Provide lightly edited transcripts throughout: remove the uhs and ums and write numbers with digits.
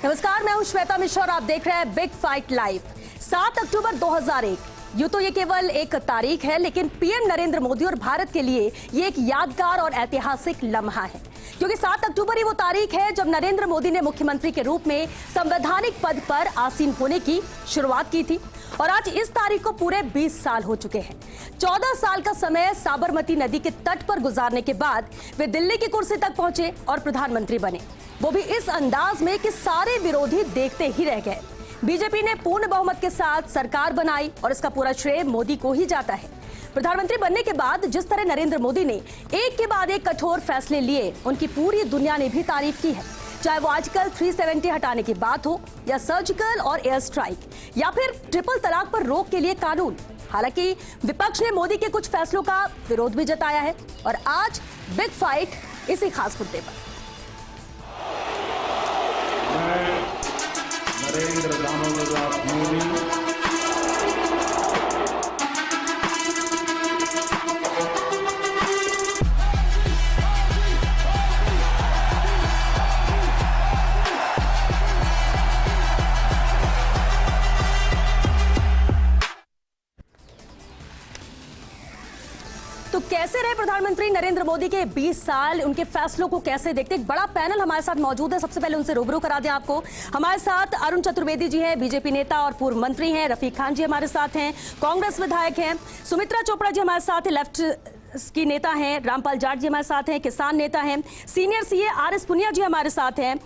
नमस्कार, मैं हूं श्वेता मिश्रा और आप देख रहे हैं बिग फाइट लाइव। 7 अक्टूबर 2001। यूं तो ये केवल एक तारीख है, लेकिन पीएम नरेंद्र मोदी और भारत के लिए ये एक यादगार और ऐतिहासिक लम्हा है, क्योंकि 7 अक्टूबर ही वो तारीख है जब नरेंद्र मोदी ने मुख्यमंत्री के रूप में संवैधानिक पद पर आसीन होने की शुरुआत की थी। और आज इस तारीख को पूरे 20 साल हो चुके हैं। 14 साल का समय साबरमती नदी के तट पर गुजारने के बाद वे दिल्ली की कुर्सी तक पहुंचे और प्रधानमंत्री बने, वो भी इस अंदाज में कि सारे विरोधी देखते ही रह गए। बीजेपी ने पूर्ण बहुमत के साथ सरकार बनाई और इसका पूरा श्रेय मोदी को ही जाता है। प्रधानमंत्री बनने के बाद जिस तरह नरेंद्र मोदी ने एक के बाद एक कठोर फैसले लिए, उनकी पूरी दुनिया ने भी तारीफ की है। चाहे वो आजकल 370 हटाने की बात हो, या सर्जिकल और एयर स्ट्राइक, या फिर ट्रिपल तलाक पर रोक के लिए कानून। हालांकि विपक्ष ने मोदी के कुछ फैसलों का विरोध भी जताया है और आज बिग फाइट इसी खास मुद्दे पर। नरेंद्र दामोदर मोदी तो कैसे रहे प्रधानमंत्री नरेंद्र मोदी के 20 साल, उनके फैसलों को कैसे देखते? एक बड़ा पैनल हमारे साथ मौजूद है। सबसे पहले उनसे रूबरू करा दें आपको। हमारे साथ अरुण चतुर्वेदी जी हैं, बीजेपी नेता और पूर्व मंत्री हैं। रफीक खान जी हमारे साथ हैं, कांग्रेस विधायक हैं। सुमित्रा चोपड़ा जी हमारे साथ लेफ्ट की नेता हैं। रामपाल जाट जी हमारे साथ हैं, किसान नेता हैं। Senior CA R S. Punia ji हमारे साथ हैं।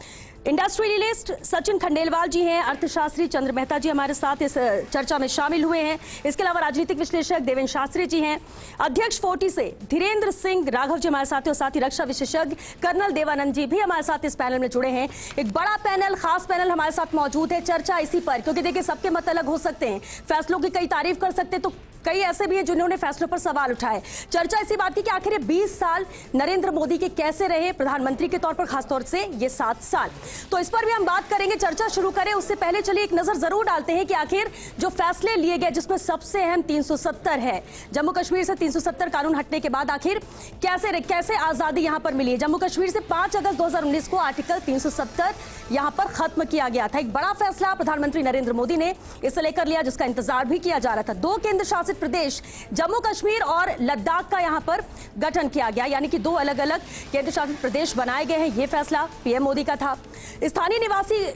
इंडस्ट्रियलिस्ट सचिन खंडेलवाल जी हैं। अर्थशास्त्री चंद्र मेहता जी हमारे साथ इस चर्चा में शामिल हुए हैं। इसके अलावा राजनीतिक विश्लेषक देवेंद्र शास्त्री जी हैं। अध्यक्ष 40 से धीरेन्द्र सिंह राघव जी हमारे साथ हैं और साथ ही रक्षा विशेषज्ञ कर्नल देवानंद जी भी हमारे साथ इस पैनल में जुड़े हैं। एक बड़ा पैनल, खास पैनल हमारे साथ मौजूद है। चर्चा इसी पर, क्योंकि देखिए सबके मत अलग हो सकते हैं, फैसलों की कई तारीफ कर सकते हैं, तो कई ऐसे भी हैं जिन्होंने फैसलों पर सवाल उठाए। चर्चा इसी बात की कि आखिर ये 20 साल नरेंद्र मोदी के कैसे रहे प्रधानमंत्री के तौर पर, खासतौर से ये 7 साल, तो इस पर भी हम बात करेंगे। चर्चा शुरू करें उससे पहले चलिए एक नजर जरूर डालते हैं कि आखिर जो फैसले लिए गए, जिसमें सबसे अहम 370 है, जम्मू कश्मीर से 370 कानून हटने के बाद आखिर कैसे आजादी यहां पर मिली है। जम्मू कश्मीर से 5 अगस्त 2019 को आर्टिकल 370 यहां पर खत्म किया गया था। एक बड़ा फैसला प्रधानमंत्री नरेंद्र मोदी ने इसे लेकर लिया, जिसका इंतजार भी किया जा रहा था। 2 केंद्र शासित प्रदेश जम्मू कश्मीर और लद्दाख का यहां पर गठन किया गया, यानी कि 2 अलग अलग केंद्र शासित प्रदेश बनाए गए हैं। यह फैसला पीएम मोदी का था। स्थानीय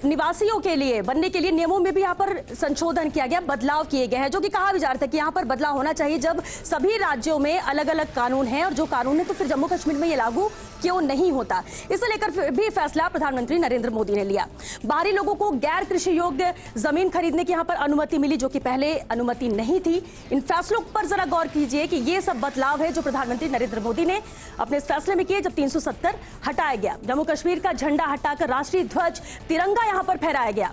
निवासियों के लिए बनने के लिए नियमों में भी यहां पर संशोधन किया गया, बदलाव किए गए हैं, जो कि कहा भी जा रहा था कि यहां पर बदलाव होना चाहिए जब सभी राज्यों में अलग अलग कानून हैं, और जो कानून है तो फिर जम्मू कश्मीर में ये लागू क्यों नहीं होता। इसे लेकर भी फैसला प्रधानमंत्री नरेंद्र मोदी ने लिया। बाहरी लोगों को गैर कृषि योग्य जमीन खरीदने की यहां पर अनुमति मिली, जो कि पहले अनुमति नहीं थी। इन फैसलों पर जरा गौर कीजिए कि ये सब बदलाव है जो प्रधानमंत्री नरेंद्र मोदी ने अपने इस फैसले में किए, जब 370 हटाया गया। जम्मू कश्मीर का झंडा हटाकर राष्ट्रीय ध्वज तिरंगा यहां पर फहराया गया।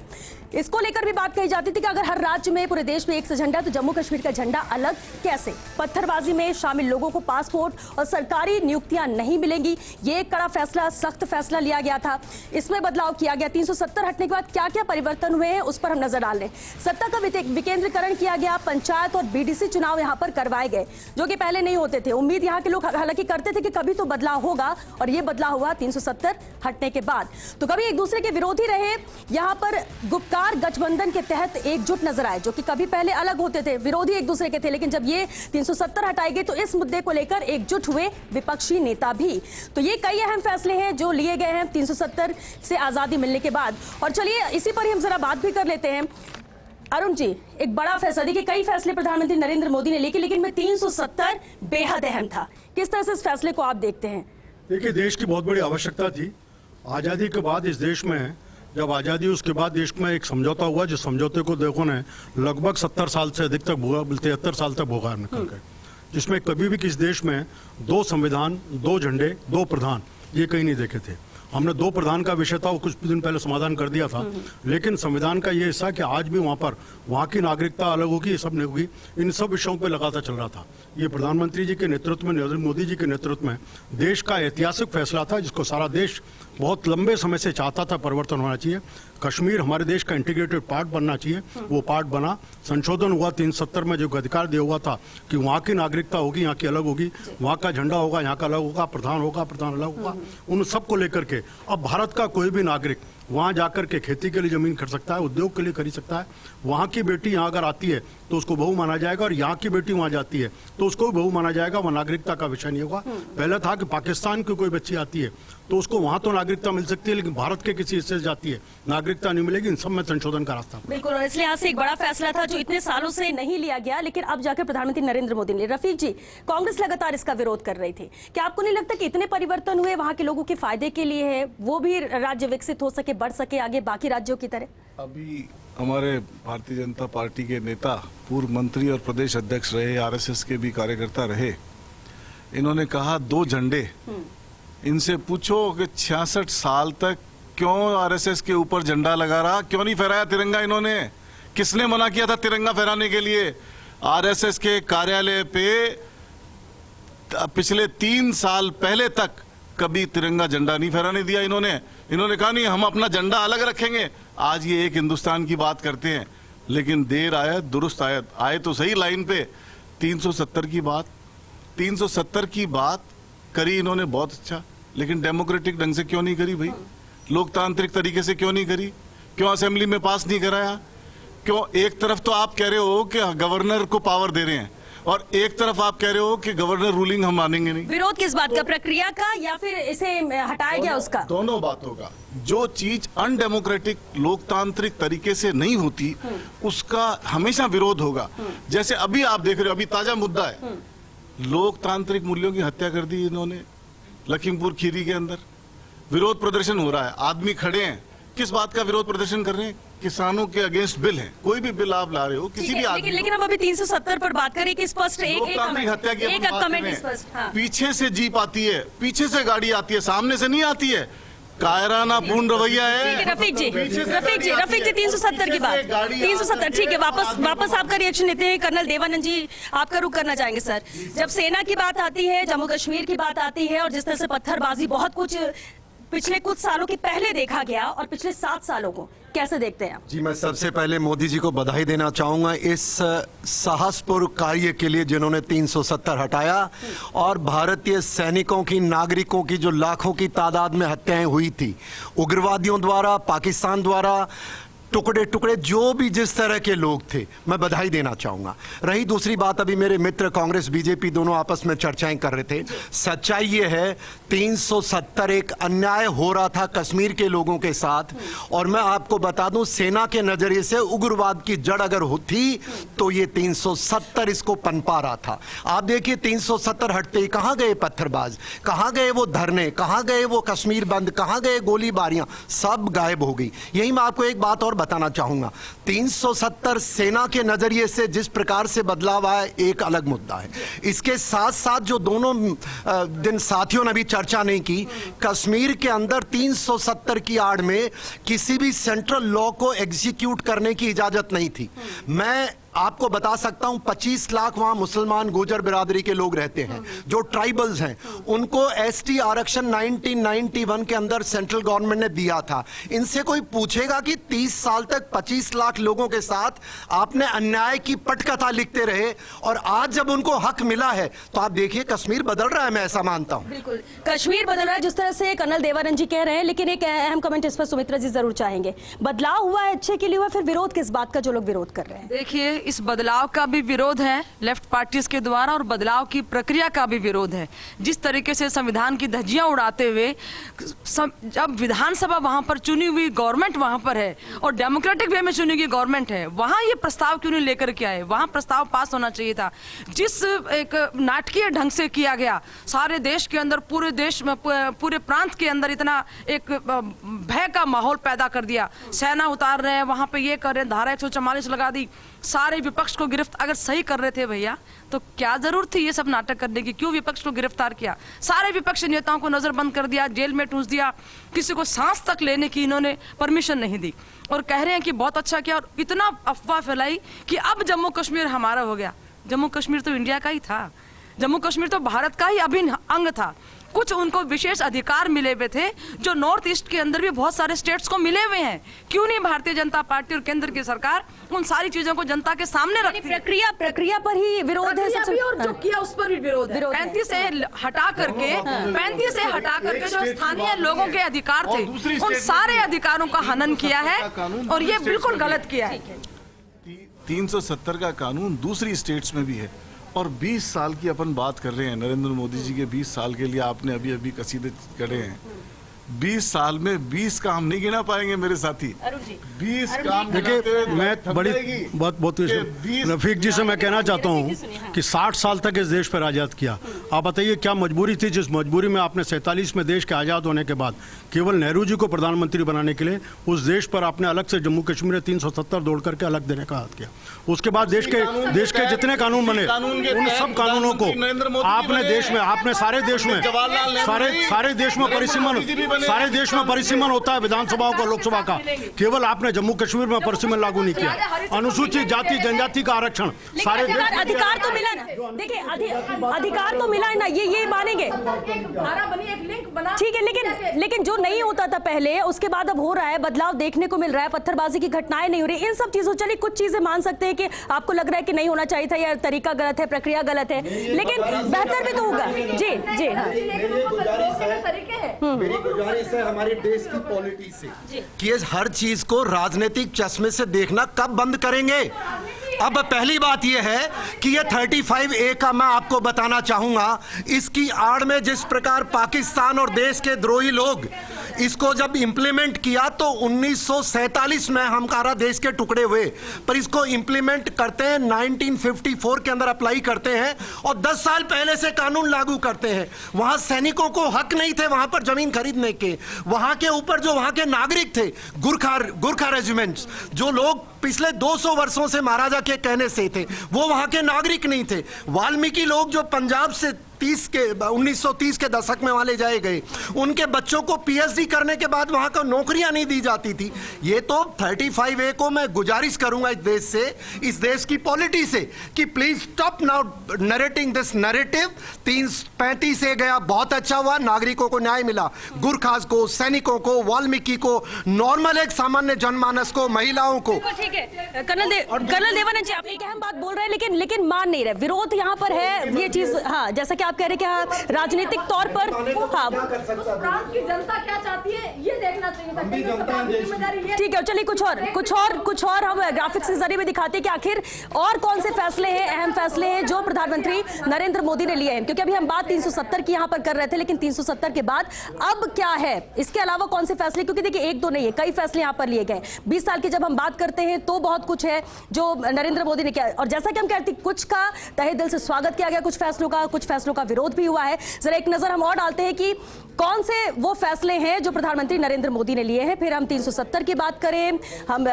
इसको लेकर भी बात कही जाती थी कि अगर हर राज्य में, पूरे देश में एक से झंडा, तो जम्मू कश्मीर का झंडा अलग कैसे? पत्थरबाजी में शामिल लोगों को पासपोर्ट और सरकारी नियुक्तियां नहीं मिलेंगी। ये एक कड़ा फैसला, सख्त फैसला लिया गया था। इसमें बदलाव किया गया। 370 हटने के बाद क्या क्या परिवर्तन हुए हैं उस पर हम नजर डाल लें। सत्ता का विकेंद्रीकरण किया गया। पंचायत और बीडीसी चुनाव यहां पर करवाए गए, जो कि पहले नहीं होते थे। उम्मीद यहां के लोग हालांकि करते थे कि कभी तो बदलाव होगा, और यह बदलाव हुआ 370 हटने के बाद। तो कभी एक दूसरे के विरोधी रहे, यहां पर गुप्कार गठबंधन के तहत एकजुट नजर आए, जो कि कभी पहले अलग होते थे, विरोधी एक दूसरे के थे, लेकिन जब ये 370 हटाए गए तो इस मुद्दे को लेकर एकजुट हुए विपक्षी नेता भी। तो ये कई अहम फैसले हैं जो लिए गए हैं 370 से आजादी मिलने के बाद। और चलिए इसी पर ही हम जरा बात भी कर लेते हैं। अरुण जी, एक बड़ा फैसला, देखिए कई फैसले प्रधानमंत्री नरेंद्र मोदी ने लिए, लेकिन 370 बेहद अहम था। किस तरह से इस फैसले को आप देखते हैं? देखिए, देश की बहुत बड़ी आवश्यकता थी। आज़ादी के बाद इस देश में, जब आज़ादी उसके बाद देश में एक समझौता हुआ, जिस समझौते को देखो ने लगभग 70 साल से अधिक तक 73 साल तक भोगा निकल गए, जिसमें कभी भी किस देश में 2 संविधान, 2 झंडे, 2 प्रधान, ये कहीं नहीं देखे थे। हमने 2 प्रधान का विषय था, वो कुछ दिन पहले समाधान कर दिया था, लेकिन संविधान का ये हिस्सा कि आज भी वहाँ पर वहाँ की नागरिकता अलग होगी, ये सब नहीं होगी, इन सब विषयों पर लगातार चल रहा था। ये प्रधानमंत्री जी के नेतृत्व में, नरेंद्र मोदी जी के नेतृत्व में देश का ऐतिहासिक फैसला था, जिसको सारा देश बहुत लंबे समय से चाहता था परिवर्तन होना चाहिए। कश्मीर हमारे देश का इंटीग्रेटेड पार्ट बनना चाहिए, वो पार्ट बना। संशोधन हुआ 370 में, जो अधिकार दिया हुआ था कि वहाँ की नागरिकता होगी, यहाँ की अलग होगी, वहाँ का झंडा होगा, यहाँ का अलग होगा, प्रधान होगा, प्रधान अलग होगा, उन सबको लेकर के अब भारत का कोई भी नागरिक वहाँ जाकर के खेती के लिए जमीन खरीद सकता है, उद्योग के लिए खरीद सकता है। वहाँ की बेटी यहाँ अगर आती है तो उसको बहू माना जाएगा, और यहाँ की बेटी वहाँ जाती है तो उसको भी बहू माना जाएगा। वह नागरिकता का विषय नहीं होगा। पहले था कि पाकिस्तान की कोई बच्ची आती है तो उसको वहाँ तो नागरिकता मिल सकती है, लेकिन भारत के किसी हिस्से से जाती है नागरिकता नहीं मिलेगी। इन सब में संशोधन का रास्ता है। बिल्कुल, और इसलिए आज से एक बड़ा फैसला था जो इतने सालों से नहीं लिया गया, लेकिन अब जाकर प्रधानमंत्री नरेंद्र मोदी ने। रफीक जी, कांग्रेस लगातार इसका विरोध कर रही थी, क्या आपको नहीं लगता कि इतने परिवर्तन हुए वहां के लोगों के फायदे के लिए है, वो भी राज्य विकसित हो सके, बढ़ सके आगे बाकी राज्यों की तरह? अभी हमारे भारतीय जनता पार्टी के नेता, पूर्व मंत्री और प्रदेश अध्यक्ष रहे, आरएसएस के भी कार्यकर्ता रहे, इन्होंने कहा 2 झंडे। इनसे पूछो कि 66 साल तक क्यों आरएसएस के ऊपर झंडा लगा रहा, क्यों नहीं फहराया तिरंगा? इन्होंने किसने मना किया था तिरंगा फहराने के लिए? आरएसएस के कार्यालय पे पिछले 3 साल पहले तक कभी तिरंगा झंडा नहीं फहराने दिया इन्होंने कहा नहीं, हम अपना झंडा अलग रखेंगे। आज ये एक हिंदुस्तान की बात करते हैं, लेकिन देर आयत दुरुस्त आयत, आए तो सही लाइन पे। 370 की बात करी इन्होंने, बहुत अच्छा, लेकिन डेमोक्रेटिक ढंग से क्यों नहीं करी भाई? लोकतांत्रिक तरीके से क्यों नहीं करी? क्यों असेंबली में पास नहीं कराया? क्यों? एक तरफ तो आप कह रहे हो कि गवर्नर को पावर दे रहे हैं, और एक तरफ आप कह रहे हो कि गवर्नर रूलिंग हम मानेंगे नहीं। विरोध किस बात का, प्रक्रिया का या फिर इसे हटाया गया उसका? दोनों बातों का। जो चीज अनडेमोक्रेटिक लोकतांत्रिक तरीके से नहीं होती उसका हमेशा विरोध होगा। जैसे अभी आप देख रहे हो, अभी ताजा मुद्दा है, लोकतांत्रिक मूल्यों की हत्या कर दी इन्होंने लखीमपुर खीरी के अंदर। विरोध प्रदर्शन हो रहा है, आदमी खड़े हैं, किस बात का विरोध प्रदर्शन कर रहे हैं? किसानों के अगेंस्ट बिल है, कोई भी बिल आप ला रहे हो किसी भी आदमी। लेकिन अब अभी 370 पर बात करें कि स्पष्ट एक कमेंट स्पष्ट। हाँ। पीछे से जीप आती है, पीछे से गाड़ी आती है, सामने से नहीं आती है। कायराना पूर्ण रवैया है। रफीक जी 370 की बात, 370 ठीक है। वापस आपका रिएक्शन लेते हैं। कर्नल देवानंद जी, आपका रुख करना चाहेंगे सर। जब सेना की बात आती है, जम्मू कश्मीर की बात आती है, और जिस तरह से पत्थरबाजी बहुत कुछ पिछले कुछ सालों के पहले देखा गया, और पिछले 7 सालों को कैसे देखते हैं? जी, मैं सबसे पहले मोदी जी को बधाई देना चाहूंगा इस साहसपूर्ण कार्य के लिए जिन्होंने 370 हटाया, और भारतीय सैनिकों की, नागरिकों की जो लाखों की तादाद में हत्याएं हुई थी उग्रवादियों द्वारा, पाकिस्तान द्वारा, टुकड़े टुकड़े जो भी जिस तरह के लोग थे, मैं बधाई देना चाहूंगा। रही दूसरी बात, अभी मेरे मित्र कांग्रेस बीजेपी दोनों आपस में चर्चाएं कर रहे थे। सच्चाई ये है 370 एक अन्याय हो रहा था कश्मीर के लोगों के साथ, और मैं आपको बता दूं, सेना के नजरिए से उग्रवाद की जड़ अगर होती तो ये 370 इसको पनपा रहा था। आप देखिए 370 हटते ही कहां गए पत्थरबाज, कहां गए वो धरने, कहां गए वो कश्मीर बंद, कहां गए गोलीबारियां, सब गायब हो गई। यही मैं आपको एक बात और बताना चाहूंगा, 370 सेना के नजरिए से जिस प्रकार से बदलाव आया एक अलग मुद्दा है। इसके साथ साथ जो दोनों दिन साथियों ने भी चर्चा नहीं की, कश्मीर के अंदर 370 की आड़ में किसी भी सेंट्रल लॉ को एग्जीक्यूट करने की इजाजत नहीं थी। मैं आपको बता सकता हूं 25 लाख वहां मुसलमान गुर्जर बिरादरी के लोग रहते हैं, जो ट्राइबल्स हैं, उनको एसटी आरक्षण 1991 के अंदर सेंट्रल गवर्नमेंट ने दिया था। इनसे कोई पूछेगा कि 30 साल तक 25 लाख लोगों के साथ आपने अन्याय की पटकथा लिखते रहे, और आज जब उनको हक मिला है तो आप देखिए कश्मीर बदल रहा है। मैं ऐसा मानता हूं, बिल्कुल कश्मीर बदल रहा है जिस तरह से कर्नल देवानंद जी कह रहे हैं, लेकिन एक अहम कमेंट इस पर सुमित्रा जी जरूर चाहेंगे। बदलाव हुआ है, अच्छे के लिए हुआ, फिर विरोध किस बात का जो लोग विरोध कर रहे हैं? देखिए, इस बदलाव का भी विरोध है लेफ्ट पार्टीज के द्वारा, और बदलाव की प्रक्रिया का भी विरोध है। जिस तरीके से संविधान की धज्जियां उड़ाते हुए, जब विधानसभा वहां पर चुनी हुई गवर्नमेंट वहां पर है और डेमोक्रेटिक वे में चुनी गई गवर्नमेंट है, वहां ये प्रस्ताव क्यों नहीं लेकर के आए? वहां प्रस्ताव पास होना चाहिए था। जिस एक नाटकीय ढंग से किया गया, सारे देश के अंदर, पूरे देश में, पूरे प्रांत के अंदर इतना एक भय का माहौल पैदा कर दिया। सेना उतार रहे हैं वहां पे, ये कर रहे हैं, धारा 144 लगा दी, सारे विपक्ष को गिरफ्तार। अगर सही कर रहे थे भैया तो क्या जरूरत थी ये सब नाटक करने की? क्यों विपक्ष को गिरफ्तार किया? सारे विपक्षी नेताओं को नजरबंद कर दिया, जेल में ठूंस दिया, किसी को सांस तक लेने की इन्होंने परमिशन नहीं दी, और कह रहे हैं कि बहुत अच्छा किया, और इतना अफवाह फैलाई कि अब जम्मू कश्मीर हमारा हो गया। जम्मू कश्मीर तो इंडिया का ही था, जम्मू कश्मीर तो भारत का ही अभिन्न अंग था। कुछ उनको विशेष अधिकार मिले हुए थे जो नॉर्थ ईस्ट के अंदर भी बहुत सारे स्टेट्स को मिले हुए हैं। क्यों नहीं भारतीय जनता पार्टी और केंद्र की सरकार उन सारी चीजों को जनता के सामने रखती है? प्रक्रिया पर ही विरोध है सबसे, और जो किया उस पर भी विरोध है। 35 से हटा करके जो स्थानीय लोगों के अधिकार थे उन सारे अधिकारों का हनन किया है और ये बिल्कुल गलत किया है। 370 का कानून दूसरी स्टेट्स में भी है और 20 साल की अपन बात कर रहे हैं। नरेंद्र मोदी जी के 20 साल के लिए आपने अभी कसीदे करे हैं। 20 साल में 20 काम नहीं गिना पाएंगे मेरे साथी। 20 काम देखिए, मैं बड़ी बहुत रफीक जी से मैं कहना चाहता हूँ कि 60 साल तक इस देश पर आज़ाद किया। आप बताइए क्या मजबूरी थी जिस मजबूरी में आपने 47 में देश के आज़ाद होने के बाद केवल नेहरू जी को प्रधानमंत्री बनाने के लिए उस देश पर आपने अलग से जम्मू कश्मीर में 370 दौड़ करके अलग देने का हाथ किया। उसके बाद देश के जितने कानून बने उन सब कानूनों को आपने देश में, आपने सारे देश में सारे देश में परिसीमन होता है विधानसभाओं का, लोकसभा का। केवल आपने जम्मू कश्मीर में परिसीमन लागू नहीं किया। अनुसूचित जाति जनजाति का आरक्षण सारे अधिकार तो मिला ना। देखिए अधिकार तो मिला है ना, ये मानेंगे, ठीक है। लेकिन जो नहीं होता था पहले उसके बाद अब हो रहा है, बदलाव देखने को मिल रहा है, पत्थरबाजी की घटनाएं नहीं हो रही। इन सब चीजों, चलिए कुछ चीजें मान सकते हैं कि आपको लग रहा है कि नहीं होना चाहिए था या तरीका गलत है, प्रक्रिया गलत है, लेकिन बेहतर भी तो होगा। जी हाँ, मेरी गुजारिश है हमारे देश की पॉलिटी से कि ये हर चीज को राजनीतिक चश्मे से देखना कब बंद करेंगे। अब पहली बात यह है कि ये 35A का मैं आपको बताना चाहूंगा, इसकी आड़ में जिस प्रकार पाकिस्तान और देश के द्रोही लोग इसको जब इंप्लीमेंट किया तो 1947 में हमारा देश के टुकड़े हुए, पर इसको इंप्लीमेंट करते हैं 1954 के अंदर अप्लाई करते हैं और 10 साल पहले से कानून लागू करते हैं। वहां सैनिकों को हक नहीं थे वहां पर जमीन खरीदने के। वहां के ऊपर जो वहां के नागरिक थे, गुरखा रेजिमेंट्स, जो लोग पिछले 200 वर्षों से महाराजा के कहने से थे, वो वहां के नागरिक नहीं थे। वाल्मीकि लोग जो पंजाब से 1930 के दशक में वाले जाए गए, उनके बच्चों को पीएचडी करने के बाद वहां को नौकरियां नहीं दी जाती थी। ये तो 35A को मैं गुजारिश करूंगा इस देश से, इस देश की पॉलिटी से कि please stop now narrating this narrative. 35A गया, बहुत अच्छा हुआ, नागरिकों को न्याय मिला, गुरखास को, सैनिकों को, वाल्मीकि को, नॉर्मल एक सामान्य जनमानस को, महिलाओं को। ठीक है कर्नल देवानंद जी, आप एक अहम बात बोल रहे हैं लेकिन मान नहीं रहे। विरोध यहाँ पर है, ये चीज, हाँ जैसा कि आप कह रहे हैं कि हाँ राजनीतिक तौर पर, हाँ प्रांत की जनता क्या चाहती है ये देखना चाहिए। ठीक है, चलिए कुछ और हम ग्राफिक्स के जरिए भी दिखाते हैं कि आखिर और कौन से फैसले हैं, अहम फैसले हैं जो प्रधानमंत्री नरेंद्र मोदी ने लिए हैं। क्योंकि अभी हम बात 370 की यहाँ पर कर रहे थे, लेकिन 370 के बाद अब क्या है, इसके अलावा कौन से फैसले, क्योंकि देखिए एक दो नहीं है, कई फैसले यहाँ पर लिए गए। 20 साल की जब हम बात करते हैं तो बहुत कुछ है जो नरेंद्र मोदी ने किया, और जैसा कि हम कहते हैं कुछ का तहे दिल से स्वागत किया गया, कुछ फैसलों का विरोध भी हुआ है। जरा एक नजर हम और डालते हैं कि कौन से वो फैसले हैं जो प्रधानमंत्री नरेंद्र मोदी ने लिए हैं। फिर हम 370 की बात करें, हम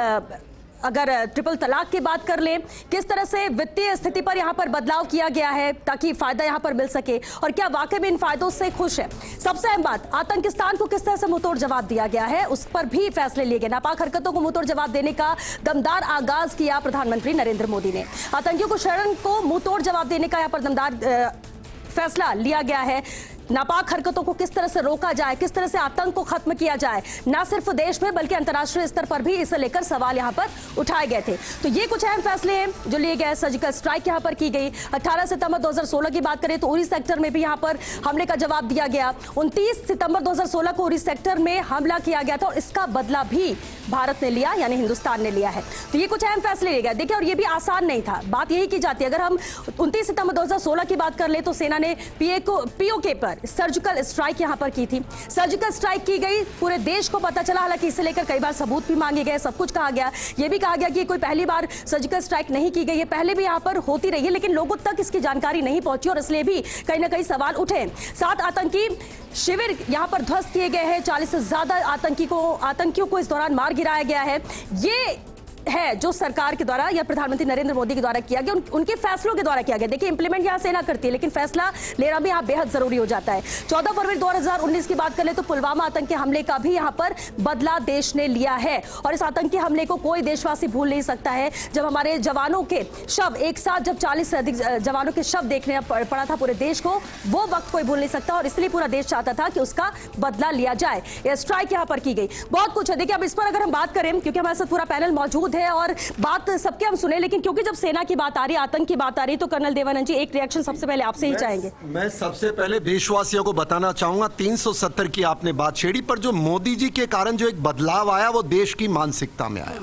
अगर ट्रिपल तलाक की बात कर लें, किस तरह से वित्तीय स्थिति पर यहाँ पर बदलाव किया गया है ताकि फायदा यहाँ पर मिल सके, और क्या वाकई में इन फायदों से खुश है। सबसे अहम बात, आतंकिस्तान को किस तरह से मुंहतोड़ जवाब दिया गया है, उस पर भी फैसले लिए गए। नापाक हरकतों को मुंहतोड़ जवाब देने का दमदार आगाज किया प्रधानमंत्री नरेंद्र मोदी ने। आतंकियों को शरण को मुंहतोड़ जवाब देने का यहाँ पर दमदार फैसला लिया गया है। नापाक हरकतों को किस तरह से रोका जाए, किस तरह से आतंक को खत्म किया जाए, न सिर्फ देश में बल्कि अंतर्राष्ट्रीय स्तर पर भी इसे लेकर सवाल यहां पर उठाए गए थे। तो ये कुछ अहम फैसले हैं जो लिए गए। सर्जिकल स्ट्राइक यहां पर की गई। 18 सितंबर 2016 की बात करें तो उरी सेक्टर में भी यहां पर हमले का जवाब दिया गया। 29 सितंबर 2016 को उरी सेक्टर में हमला किया गया था और इसका बदला भी भारत ने लिया, यानी हिंदुस्तान ने लिया है। तो ये कुछ अहम फैसले लिए गए। देखिए, और ये भी आसान नहीं था, बात यही की जाती है। अगर हम 29 सितंबर 2016 की बात कर ले तो सेना ने पीओके पर सर्जिकल स्ट्राइक यहां पर की थी। सर्जिकल स्ट्राइक की गई, पूरे देश को पता चला, हालांकि इसे लेकर कई बार सबूत भी मांगे गए, सब कुछ कहा गया। यह भी कहा गया कि कोई पहली बार सर्जिकल स्ट्राइक नहीं की गई है, पहले भी यहां पर होती रही है, लेकिन लोगों तक इसकी जानकारी नहीं पहुंची और इसलिए भी कहीं ना कहीं सवाल उठे। 7 आतंकी शिविर यहां पर ध्वस्त किए गए हैं। 40 से ज्यादा आतंकियों को इस दौरान मार गिराया गया है। ये है जो सरकार के द्वारा या प्रधानमंत्री नरेंद्र मोदी के द्वारा किया गया, उनके फैसलों के द्वारा किया गया। देखिए इंप्लीमेंट यहाँ सेना करती है, लेकिन फैसला लेना भी यहाँ बेहद जरूरी हो जाता है। 14 फरवरी 2019 की बात कर ले तो पुलवामा आतंकी हमले का भी यहाँ पर बदला देश ने लिया है, और इस आतंकी हमले को कोई देशवासी भूल नहीं सकता है। जब हमारे जवानों के शव एक साथ, जब 40 से अधिक जवानों के शव देखने पड़ा था पूरे देश को, वो वक्त कोई भूल नहीं सकता, और इसलिए पूरा देश चाहता था कि उसका बदला लिया जाए। एयर स्ट्राइक यहाँ पर की गई, बहुत कुछ है। देखिए अब इस पर अगर हम बात करें, क्योंकि हमारे साथ पूरा पैनल मौजूद है और बात सबके हम सुने, लेकिन क्योंकि जब सेना की बात आ रही है, आतंक की बात आ रही है, तो कर्नल देवानंद जी एक रिएक्शन सबसे पहले आपसे ही चाहेंगे। मैं सबसे पहले देशवासियों को बताना चाहूंगा, 370 की आपने बात छेड़ी, पर जो मोदी जी के कारण जो एक बदलाव आया वो देश की मानसिकता में आया।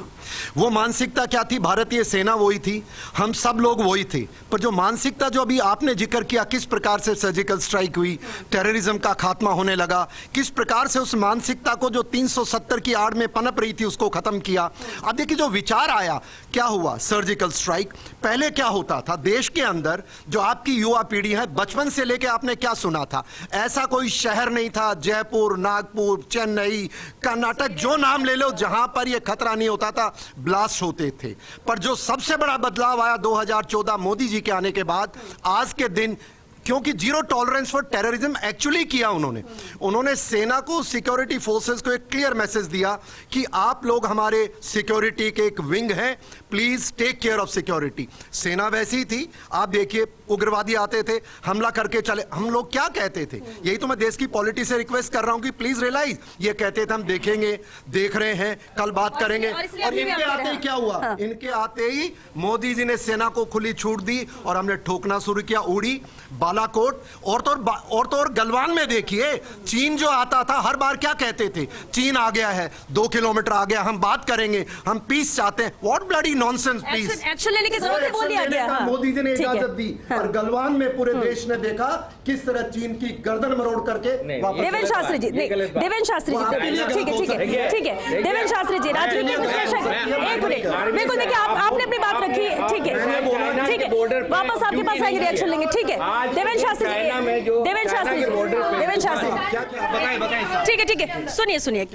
वो मानसिकता क्या थी? भारतीय सेना वही थी, हम सब लोग वही थे, पर जो मानसिकता जो अभी आपने जिक्र किया, किस प्रकार से सर्जिकल स्ट्राइक हुई, टेररिज्म का खात्मा होने लगा, किस प्रकार से उस मानसिकता को जो 370 की आड़ में पनप रही थी उसको खत्म किया। अब देखिए जो विचार आया, क्या हुआ? Surgical strike. पहले क्या होता था देश के अंदर, जो आपकी युवा पीढ़ी है, बचपन से लेकर आपने क्या सुना था? ऐसा कोई शहर नहीं था, जयपुर, नागपुर, चेन्नई, कर्नाटक, जो नाम ले लो, जहां पर यह खतरा नहीं होता था, ब्लास्ट होते थे। पर जो सबसे बड़ा बदलाव आया 2014 मोदी जी के आने के बाद, आज के दिन, क्योंकि zero tolerance for terrorism actually किया उन्होंने सेना को, सिक्योरिटी फोर्सेस को एक क्लियर मैसेज दिया कि आप लोग हमारे सिक्योरिटी के एक विंग हैं, please take care of security. सेना वैसी ही थी, आप देखिए उग्रवादी आते थे, हमला करके चले, हम लोग क्या कहते थे? यही तो मैं देश की पॉलिटी से रिक्वेस्ट कर रहा हूं कि प्लीज रियलाइज, ये कहते थे हम देखेंगे, देख रहे हैं, कल बात करेंगे, और इनके आते ही क्या हुआ? हाँ। इनके आते ही मोदी जी ने सेना को खुली छूट दी और हमने ठोकना शुरू किया। उड़ी, बालाकोट, और तो और गलवान में देखिए, चीन जो आता था हर बार क्या कहते थे? चीन आ गया है, 2 किलोमीटर आ गया, हम बात करेंगे, हम पीस चाहते हैं। What bloody nonsense peace? Action लेने की जरूरत है, बोल दिया गया। मोदी जी ने इजाजत दी, और गलवान में पूरे देश ने देखा किस तरह चीन की गर्दन मरोड़ करके देवेंद्र शास्त्री जी, देवेंद्र शास्त्री जी, ठीक है, देवेंद्र शास्त्री जी, राजनीतिक विश्लेषक, एक मिनट, बिल्कुल देखिए, आपने अपनी बात रखी, ठीक है, वापस आपके पास आएंगे, रिएक्शन लेंगे, ठीक है। देवेंद्र शास्त्री ठीक है, सुनिए,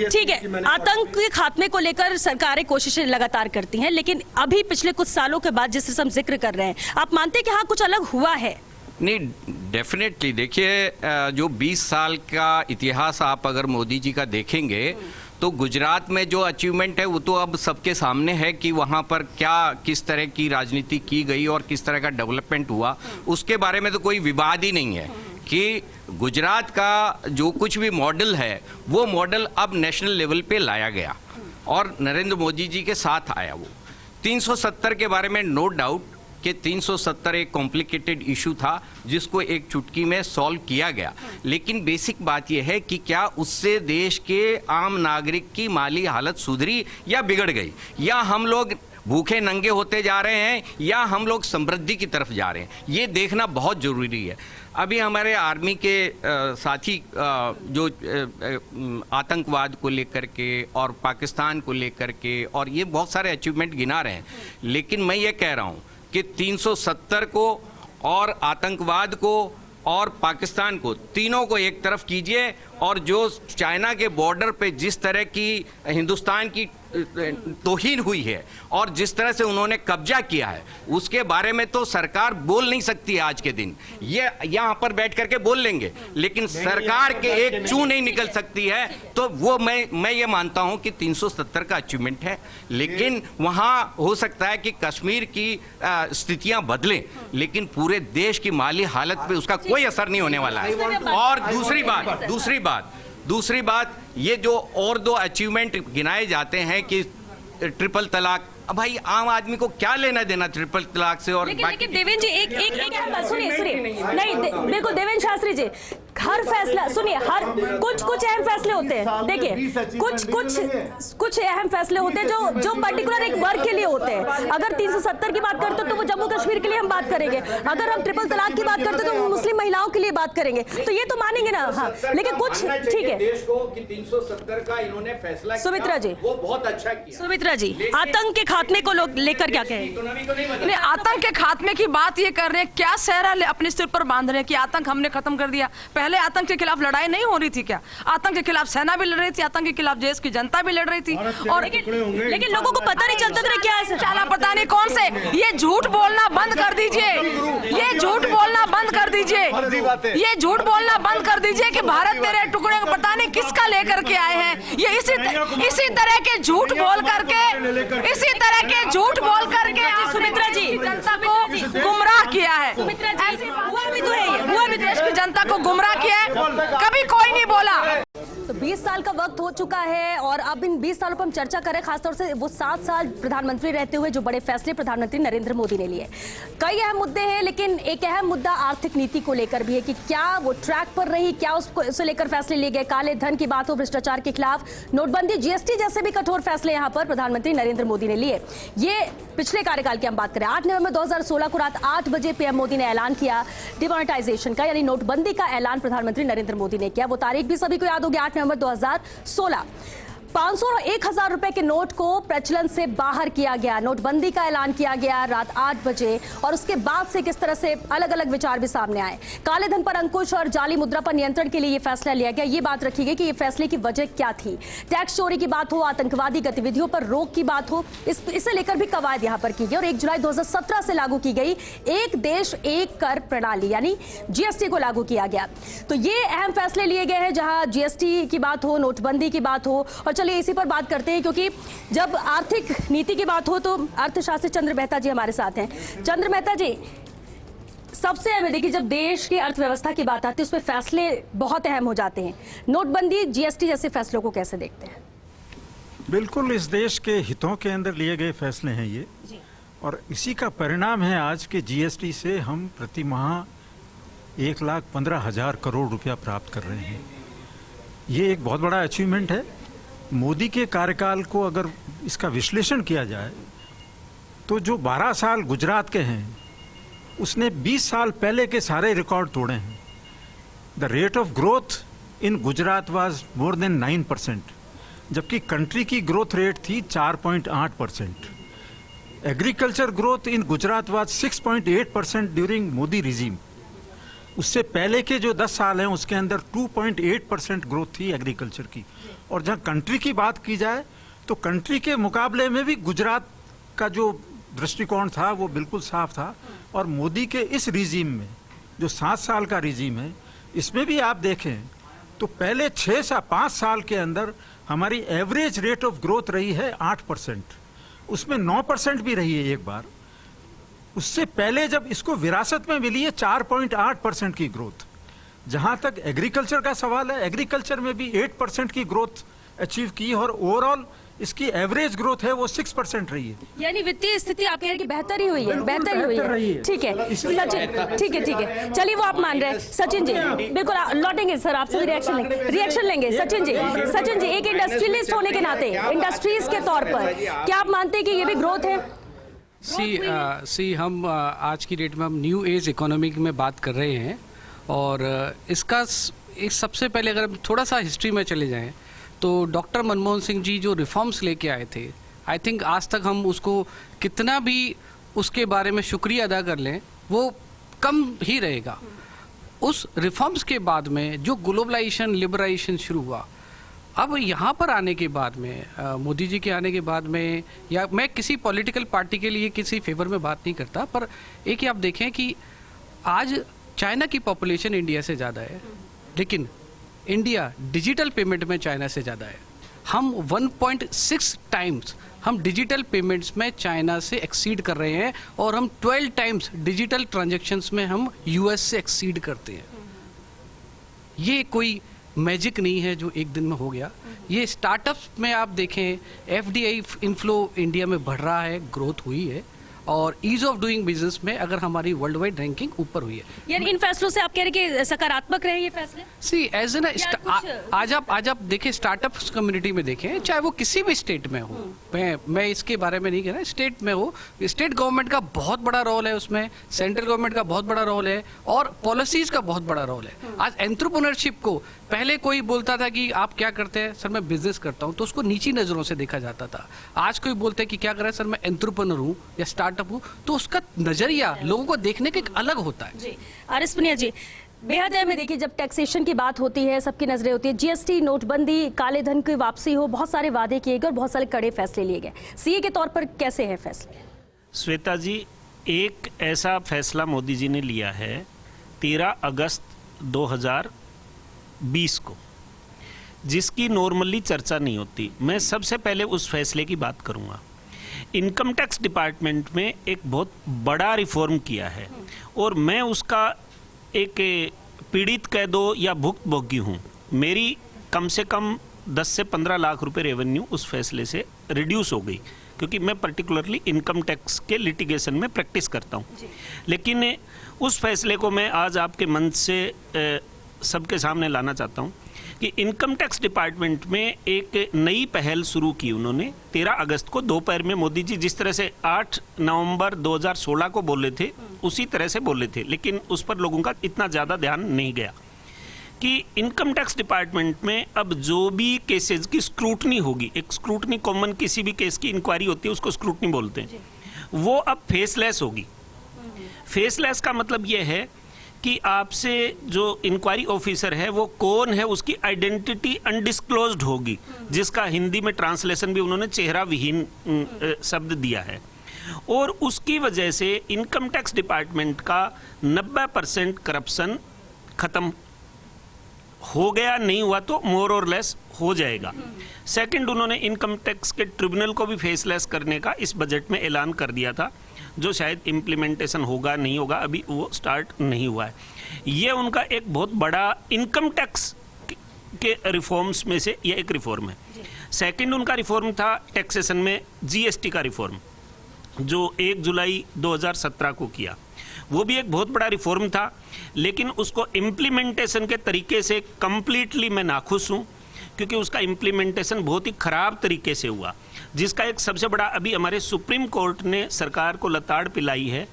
ठीक है। आतंक के खात्मे को लेकर सरकारें कोशिशें लगातार करती हैं, लेकिन अभी पिछले कुछ सालों के बाद जिस हम जिक्र कर रहे हैं, आप मानते हैं कि हाँ कुछ अलग हुआ है? नहीं, डेफिनेटली देखिए, जो 20 साल का इतिहास आप अगर मोदी जी का देखेंगे, तो गुजरात में जो अचीवमेंट है वो तो अब सबके सामने है कि वहाँ पर किस तरह की राजनीति की गई और किस तरह का डेवलपमेंट हुआ, उसके बारे में तो कोई विवाद ही नहीं है कि गुजरात का जो कुछ भी मॉडल है वो मॉडल अब नेशनल लेवल पे लाया गया और नरेंद्र मोदी जी के साथ आया। वो 370 के बारे में नो डाउट कि 370 एक कॉम्प्लिकेटेड इशू था जिसको एक चुटकी में सॉल्व किया गया, लेकिन बेसिक बात यह है कि क्या उससे देश के आम नागरिक की माली हालत सुधरी या बिगड़ गई, या हम लोग भूखे नंगे होते जा रहे हैं या हम लोग समृद्धि की तरफ जा रहे हैं, ये देखना बहुत ज़रूरी है। अभी हमारे आर्मी के साथी जो आतंकवाद को लेकर के और पाकिस्तान को लेकर के और ये बहुत सारे अचीवमेंट गिना रहे हैं, लेकिन मैं ये कह रहा हूँ कि 370 को और आतंकवाद को और पाकिस्तान को, तीनों को एक तरफ कीजिए, और जो चाइना के बॉर्डर पे जिस तरह की हिंदुस्तान की तौहीन हुई है और जिस तरह से उन्होंने कब्जा किया है, उसके बारे में तो सरकार बोल नहीं सकती है आज के दिन। ये यहाँ पर बैठ करके बोल लेंगे, लेकिन सरकार के एक चू नहीं निकल सकती है। तो वो मैं ये मानता हूँ कि 370 का अचीवमेंट है, लेकिन वहाँ हो सकता है कि कश्मीर की स्थितियाँ बदलें, लेकिन पूरे देश की माली हालत पे उसका कोई असर नहीं होने वाला है। और दूसरी बात ये जो और 2 अचीवमेंट गिनाए जाते हैं कि ट्रिपल तलाक, अब भाई आम आदमी को क्या लेना देना ट्रिपल तलाक से? और लेकिन देवेंद्र जी एक सुनिए नहीं, बिल्कुल देवेंद्र शास्त्री जी, हर फैसला सुनिए, हर कुछ अहम फैसले होते हैं, देखिए कुछ अहम फैसले होते हैं जो पर्टिकुलर एक वर्ग के लिए होते हैं। अगर 370 की बात करते तो वो जम्मू कश्मीर के लिए हम बात करेंगे, अगर हम ट्रिपल तलाक की बात करते तो मुस्लिम महिलाओं के लिए बात करेंगे, तो ये तो मानेंगे ना। हाँ, लेकिन कुछ ठीक है, देश को कि 370 का इन्होंने फैसला सुमित्रा जी, वो बहुत अच्छा किया। सुमित्रा जी, आतंक के खात्मे को लेकर क्या कहें? आतंक के खात्मे की बात ये कर रहे हैं, क्या सहरा अपने सिर पर बांध रहे हैं कि आतंक हमने खत्म कर दिया। पहले आतंक के खिलाफ लड़ाई नहीं हो रही थी क्या? आतंक के खिलाफ सेना भी लड़ रही थी, आतंक के खिलाफ देश की जनता भी लड़ रही थी। और लेकिन लोगों को पता नहीं चलता था क्या है। चाला पता नहीं कौन से, ये झूठ बोलना बंद कर दीजिए, ये झूठ बोलना बंद कर दीजिए, ये झूठ बोलना बंद कर दीजिए कि भारत तेरे टुकड़े को पता नहीं किसका लेकर के आए हैं। ये इसी तरह के झूठ बोल करके, इसी तरह के झूठ बोल करके सुमित्रा जी, जनता को गुमराह किया है। ऐसे हुआ भी तो है ये, हुआ भी देश की जनता को गुमराह किया है, कभी कोई नहीं बोला। तो 20 साल का वक्त हो चुका है और अब इन 20 सालों पर हम चर्चा करें, खासतौर से वो 7 साल प्रधानमंत्री रहते हुए जो बड़े फैसले प्रधानमंत्री नरेंद्र मोदी ने लिए। कई अहम मुद्दे हैं, लेकिन एक अहम मुद्दा आर्थिक नीति को लेकर भी है कि क्या वो ट्रैक पर रही, क्या उसे लेकर फैसले लिए गए। काले धन की बात हो, भ्रष्टाचार के खिलाफ नोटबंदी, जीएसटी जैसे भी कठोर फैसले यहाँ पर प्रधानमंत्री नरेंद्र मोदी ने लिए। ये पिछले कार्यकाल की हम बात करें, 8 नवंबर 2016 को रात 8 बजे पीएम मोदी ने ऐलान किया डिमोनेटाइजेशन का, यानी नोटबंदी का ऐलान प्रधानमंत्री नरेंद्र मोदी ने किया। वो तारीख भी सभी को याद होगी, 8 नवंबर 2016। 500 और 1000 रुपए के नोट को प्रचलन से बाहर किया गया, नोटबंदी का ऐलान किया गया रात 8 बजे। और उसके बाद से किस तरह से अलग अलग विचार भी सामने आए। काले धन पर अंकुश और जाली मुद्रा पर नियंत्रण के लिए यह फैसला लिया गया। ये बात रखी गई कि ये फैसले की वजह क्या थी। टैक्स चोरी की बात हो, आतंकवादी गतिविधियों पर रोक की बात हो, इसे लेकर भी कवायद यहां पर की गई और 1 जुलाई 2017 से लागू की गई एक देश एक कर प्रणाली, यानी जीएसटी को लागू किया गया। तो ये अहम फैसले लिए गए हैं, जहां जीएसटी की बात हो, नोटबंदी की बात हो। और चलिए इसी पर बात करते हैं, क्योंकि जब आर्थिक नीति की बात हो तो अर्थशास्त्री चंद्र मेहता जी हमारे साथ हैं। चंद्र मेहता जी, सबसे अहम देखिए, जब देश की अर्थव्यवस्था की बात आती है उसमें फैसले बहुत अहम हो जाते हैं। नोटबंदी, जीएसटी जैसे फैसलों को कैसे देखते हैं? बिल्कुल इस देश के हितों के अंदर लिए गए फैसले हैं ये, और इसी का परिणाम है आज के जीएसटी से हम प्रति माह 1,15,000 करोड़ रुपया प्राप्त कर रहे हैं। ये एक बहुत बड़ा अचीवमेंट है। मोदी के कार्यकाल को अगर इसका विश्लेषण किया जाए तो जो 12 साल गुजरात के हैं उसने 20 साल पहले के सारे रिकॉर्ड तोड़े हैं। The rate of growth in Gujarat was more than 9%, जबकि कंट्री की ग्रोथ रेट थी 4.8%। Agriculture growth in Gujarat was 6.8% during Modi regime. उससे पहले के जो 10 साल हैं उसके अंदर 2.8% ग्रोथ थी एग्रीकल्चर की। और जहाँ कंट्री की बात की जाए तो कंट्री के मुकाबले में भी गुजरात का जो दृष्टिकोण था वो बिल्कुल साफ था। और मोदी के इस रिजीम में जो 7 साल का रिजीम है, इसमें भी आप देखें तो पहले 6 से 5 साल के अंदर हमारी एवरेज रेट ऑफ ग्रोथ रही है 8%, उसमें 9% भी रही है एक बार। उससे पहले जब इसको विरासत में मिली है 4.8% की ग्रोथ। जहां तक एग्रीकल्चर का सवाल है, एग्रीकल्चर में भी 8% की ग्रोथ अचीव की और ओवरऑल इसकी एवरेज ग्रोथ है वो 6% रही है। यानी वित्तीय स्थिति आप कह रहे हैं कि बेहतर ही हुई है, बेहतर ही हुई है। ठीक है सचिन, ठीक है, चलिए वो आप मान रहे हैं। सचिन जी बिल्कुल लौटेंगे सर, आपसे भी रिएक्शन लेंगे। सचिन जी एक इंडस्ट्रियलिस्ट होने के नाते, इंडस्ट्रीज के तौर पर क्या आप मानते हैं कि ये भी ग्रोथ है? सी हम आज की डेट में हम न्यू एज इकोनॉमी में बात कर रहे हैं और इसका एक सबसे पहले अगर हम थोड़ा सा हिस्ट्री में चले जाएं तो डॉक्टर मनमोहन सिंह जी जो रिफॉर्म्स लेके आए थे, आई थिंक आज तक हम उसको कितना भी उसके बारे में शुक्रिया अदा कर लें वो कम ही रहेगा। उस रिफॉर्म्स के बाद में जो ग्लोबलाइजेशन लिबराइजेशन शुरू हुआ, अब यहाँ पर आने के बाद में मोदी जी के आने के बाद में, या मैं किसी पॉलिटिकल पार्टी के लिए किसी फेवर में बात नहीं करता, पर एक ही आप देखें कि आज चाइना की पॉपुलेशन इंडिया से ज़्यादा है, लेकिन इंडिया डिजिटल पेमेंट में चाइना से ज़्यादा है। हम 1.6 टाइम्स हम डिजिटल पेमेंट्स में चाइना से एक्सीड कर रहे हैं और हम 12 टाइम्स डिजिटल ट्रांजैक्शंस में हम यूएस से एक्सीड करते हैं। ये कोई मैजिक नहीं है जो एक दिन में हो गया। ये स्टार्टअप्स में आप देखें, एफडीआई इनफ्लो इंडिया में बढ़ रहा है, ग्रोथ हुई है, और ईज ऑफ डूइंग बिजनेस में अगर हमारी वर्ल्ड वाइड रैंकिंग ऊपर हुई है। यानी इन फैसलों से आप कह रहे हैं कि सकारात्मक रहे ये फैसले? सी एज एन आज आप देखें स्टार्टअप कम्युनिटी में देखें, चाहे वो किसी भी स्टेट में हो, मैं इसके बारे में नहीं कह रहा, स्टेट में हो, स्टेट गवर्नमेंट का बहुत बड़ा रोल है उसमें, सेंट्रल गवर्नमेंट का बहुत बड़ा रोल है और पॉलिसीज का बहुत बड़ा रोल है। आज एंटरप्रेन्योरशिप को पहले कोई बोलता था कि आप क्या करते हैं, सर मैं बिजनेस करता हूं, तो उसको नीची नजरों से देखा जाता था। आज कोई बोलता है कि क्या कर रहा है, सर मैं एंटरप्रेन्योर हूं या स्टार्टअप हूं, तो उसका नजरिया लोगों को देखने का एक अलग होता है। जी आर एस पुनिया जी, बेहद है। में देखिए, जब टैक्सेशन की बात होती है सबकी नजरें होती है, जीएसटी, नोटबंदी, काले धन की वापसी हो, बहुत सारे वादे किए गए और बहुत सारे कड़े फैसले लिए गए। सीए के तौर पर कैसे हैं फैसले? श्वेता जी, एक ऐसा फैसला मोदी जी ने लिया है 13 अगस्त 2020 को, जिसकी नॉर्मली चर्चा नहीं होती। मैं सबसे पहले उस फैसले की बात करूंगा। इनकम टैक्स डिपार्टमेंट में एक बहुत बड़ा रिफॉर्म किया है और मैं उसका एक पीड़ित कह दो या भुक्तभोगी हूँ। मेरी कम से कम 10 से 15 लाख रुपए रेवेन्यू उस फैसले से रिड्यूस हो गई, क्योंकि मैं पर्टिकुलरली इनकम टैक्स के लिटिगेशन में प्रैक्टिस करता हूँ। लेकिन उस फैसले को मैं आज आपके मंच से सबके सामने लाना चाहता हूँ कि इनकम टैक्स डिपार्टमेंट में एक नई पहल शुरू की उन्होंने 13 अगस्त को दोपहर में। मोदी जी जिस तरह से 8 नवंबर 2016 को बोले थे उसी तरह से बोले थे, लेकिन उस पर लोगों का इतना ज़्यादा ध्यान नहीं गया कि इनकम टैक्स डिपार्टमेंट में अब जो भी केसेस की स्क्रूटनी होगी, एक स्क्रूटनी कॉमन किसी भी केस की इंक्वायरी होती है उसको स्क्रूटनी बोलते हैं, वो अब फेसलेस होगी। फेसलेस का मतलब ये है कि आपसे जो इंक्वायरी ऑफिसर है वो कौन है उसकी आइडेंटिटी अनडिस्क्लोज्ड होगी, जिसका हिंदी में ट्रांसलेशन भी उन्होंने चेहरा विहीन शब्द दिया है। और उसकी वजह से इनकम टैक्स डिपार्टमेंट का 90% करप्शन खत्म हो गया, नहीं हुआ तो मोर और लेस हो जाएगा। सेकंड, उन्होंने इनकम टैक्स के ट्रिब्यूनल को भी फेसलेस करने का इस बजट में ऐलान कर दिया था, जो शायद इम्प्लीमेंटेशन होगा नहीं होगा, अभी वो स्टार्ट नहीं हुआ है। ये उनका एक बहुत बड़ा इनकम टैक्स के रिफॉर्म्स में से ये एक रिफॉर्म है। सेकंड उनका रिफॉर्म था टैक्सेशन में जीएसटी का रिफॉर्म, जो 1 जुलाई 2017 को किया। वो भी एक बहुत बड़ा रिफॉर्म था, लेकिन उसको इम्प्लीमेंटेशन के तरीके से कंप्लीटली मैं नाखुश हूँ, क्योंकि उसका इम्प्लीमेंटेशन बहुत ही खराब तरीके से हुआ, जिसका एक सबसे बड़ा अभी हमारे सुप्रीम कोर्ट ने सरकार को लताड़ पिलाई है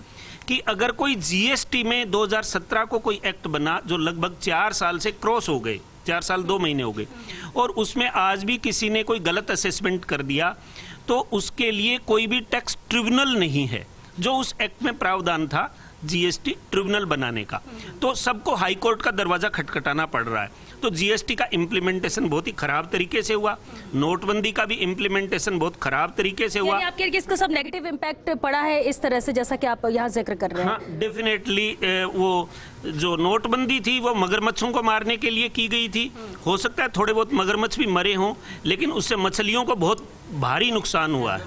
कि अगर कोई जीएसटी में 2017 को कोई एक्ट बना जो लगभग 4 साल से क्रॉस हो गए, 4 साल 2 महीने हो गए, और उसमें आज भी किसी ने कोई गलत असेसमेंट कर दिया, तो उसके लिए कोई भी टैक्स ट्रिब्यूनल नहीं है, जो उस एक्ट में प्रावधान था जीएसटी ट्रिब्यूनल बनाने का। तो सबको हाई कोर्ट का दरवाजा खटखटाना पड़ रहा है। तो जीएसटी का इम्प्लीमेंटेशन बहुत ही खराब तरीके से हुआ, नोटबंदी का भी इम्प्लीमेंटेशन बहुत खराब तरीके से हुआ। आप कह रहे हैं इसका सब नेगेटिव इम्पैक्ट पड़ा है इस तरह से, जैसा कि आप यहाँ जिक्र कर रहे हैं? हाँ, डेफिनेटली वो जो नोटबंदी थी वो मगरमच्छों को मारने के लिए की गई थी। हो सकता है थोड़े बहुत मगरमच्छ भी मरे हों, लेकिन उससे मछलियों को बहुत भारी नुकसान हुआ है।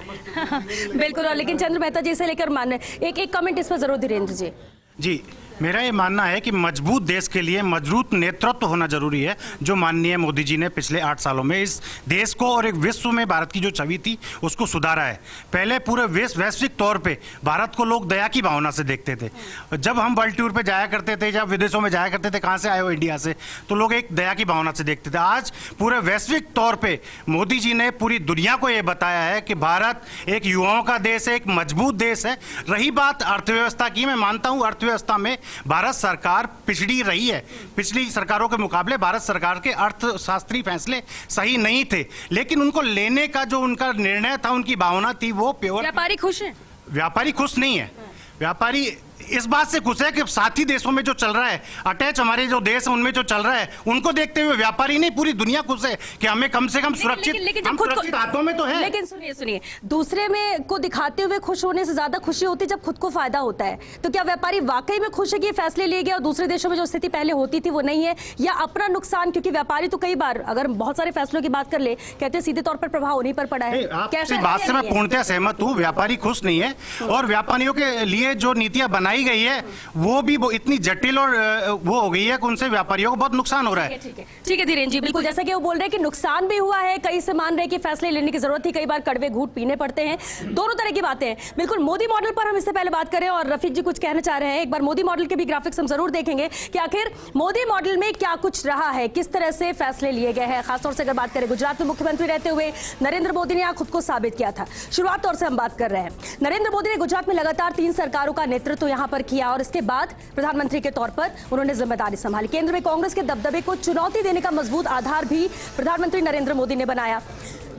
बिल्कुल। और लेकिन चंद्र मेहता जी से लेकर मानने एक कमेंट इस पर जरूर धीरेन्द्र जी। जी, मेरा ये मानना है कि मजबूत देश के लिए मजबूत नेतृत्व होना जरूरी है, जो माननीय मोदी जी ने पिछले 8 सालों में इस देश को और एक विश्व में भारत की जो छवि थी उसको सुधारा है। पहले पूरे वैश्विक तौर पे भारत को लोग दया की भावना से देखते थे। जब हम वर्ल्ड टूर पे जाया करते थे, जब विदेशों में जाया करते थे, कहाँ से आए हो इंडिया से, तो लोग एक दया की भावना से देखते थे। आज पूरे वैश्विक तौर पर मोदी जी ने पूरी दुनिया को ये बताया है कि भारत एक युवाओं का देश है, एक मजबूत देश है। रही बात अर्थव्यवस्था की, मैं मानता हूँ अर्थव्यवस्था में भारत सरकार पिछड़ी रही है। पिछली सरकारों के मुकाबले भारत सरकार के अर्थशास्त्री फैसले सही नहीं थे, लेकिन उनको लेने का जो उनका निर्णय था, उनकी भावना थी, वो प्योर। व्यापारी खुश हैं? व्यापारी खुश नहीं है। व्यापारी इस बात से खुश है कि साथी देशों में जो चल रहा है, अटैच हमारे जो देश है उनमें जो चल रहा है, उनको देखते हुए व्यापारी नहीं पूरी दुनिया खुश है कि हमें कम से कम सुरक्षित, हम सुरक्षित हाथों में तो है। लेकिन सुनिए, दूसरे में को दिखाते हुए खुश होने से ज्यादा खुशी होती है जब खुद को फायदा होता है। तो क्या व्यापारी वाकई में खुश है कि ये फैसले लिए गए और दूसरे देशों में जो स्थिति पहले होती थी वो नहीं है, या अपना नुकसान? क्योंकि व्यापारी तो कई बार, अगर बहुत सारे फैसलों की बात कर ले, कहते हैं सीधे तौर पर प्रभाव उन्हीं पर पड़ा है। कैसे बात से मैं पूर्णतः सहमत हूँ, व्यापारी खुश नहीं है, और व्यापारियों के लिए जो नीतियां बनाई गई है वो भी इतनी जटिल और वो हो गई है कि उनसे व्यापारियों को बहुत नुकसान हो रहा है। ठीक है धीरेन्द्र जी, बिल्कुल जैसा कि वो बोल रहे हैं कि नुकसान भी हुआ है, कई से मान रहे हैं कि फैसले लेने की जरूरत थी, कई बार कड़वे घूंट पीने पड़ते हैं, दोनों तरह की बातें हैं। बिल्कुल मोदी मॉडल पर हम इससे पहले बात करें, और रफीक जी कुछ कहना चाह रहे हैं। एक बार मोदी मॉडल के भी ग्राफिक्स हम जरूर देखेंगे कि आखिर मोदी मॉडल में क्या कुछ रहा है, किस तरह से फैसले लिए गए हैं। खासतौर से अगर बात करें, गुजरात में मुख्यमंत्री रहते हुए नरेंद्र मोदी ने यहाँ खुद को साबित किया था। शुरुआत तौर से हम बात कर रहे हैं, नरेंद्र मोदी ने गुजरात में लगातार 3 सरकारों का नेतृत्व यहाँ पर किया, और इसके बाद प्रधानमंत्री के तौर पर उन्होंने जिम्मेदारी संभाली। केंद्र में कांग्रेस के दबदबे को चुनौती देने का मजबूत आधार भी प्रधानमंत्री नरेंद्र मोदी ने बनाया।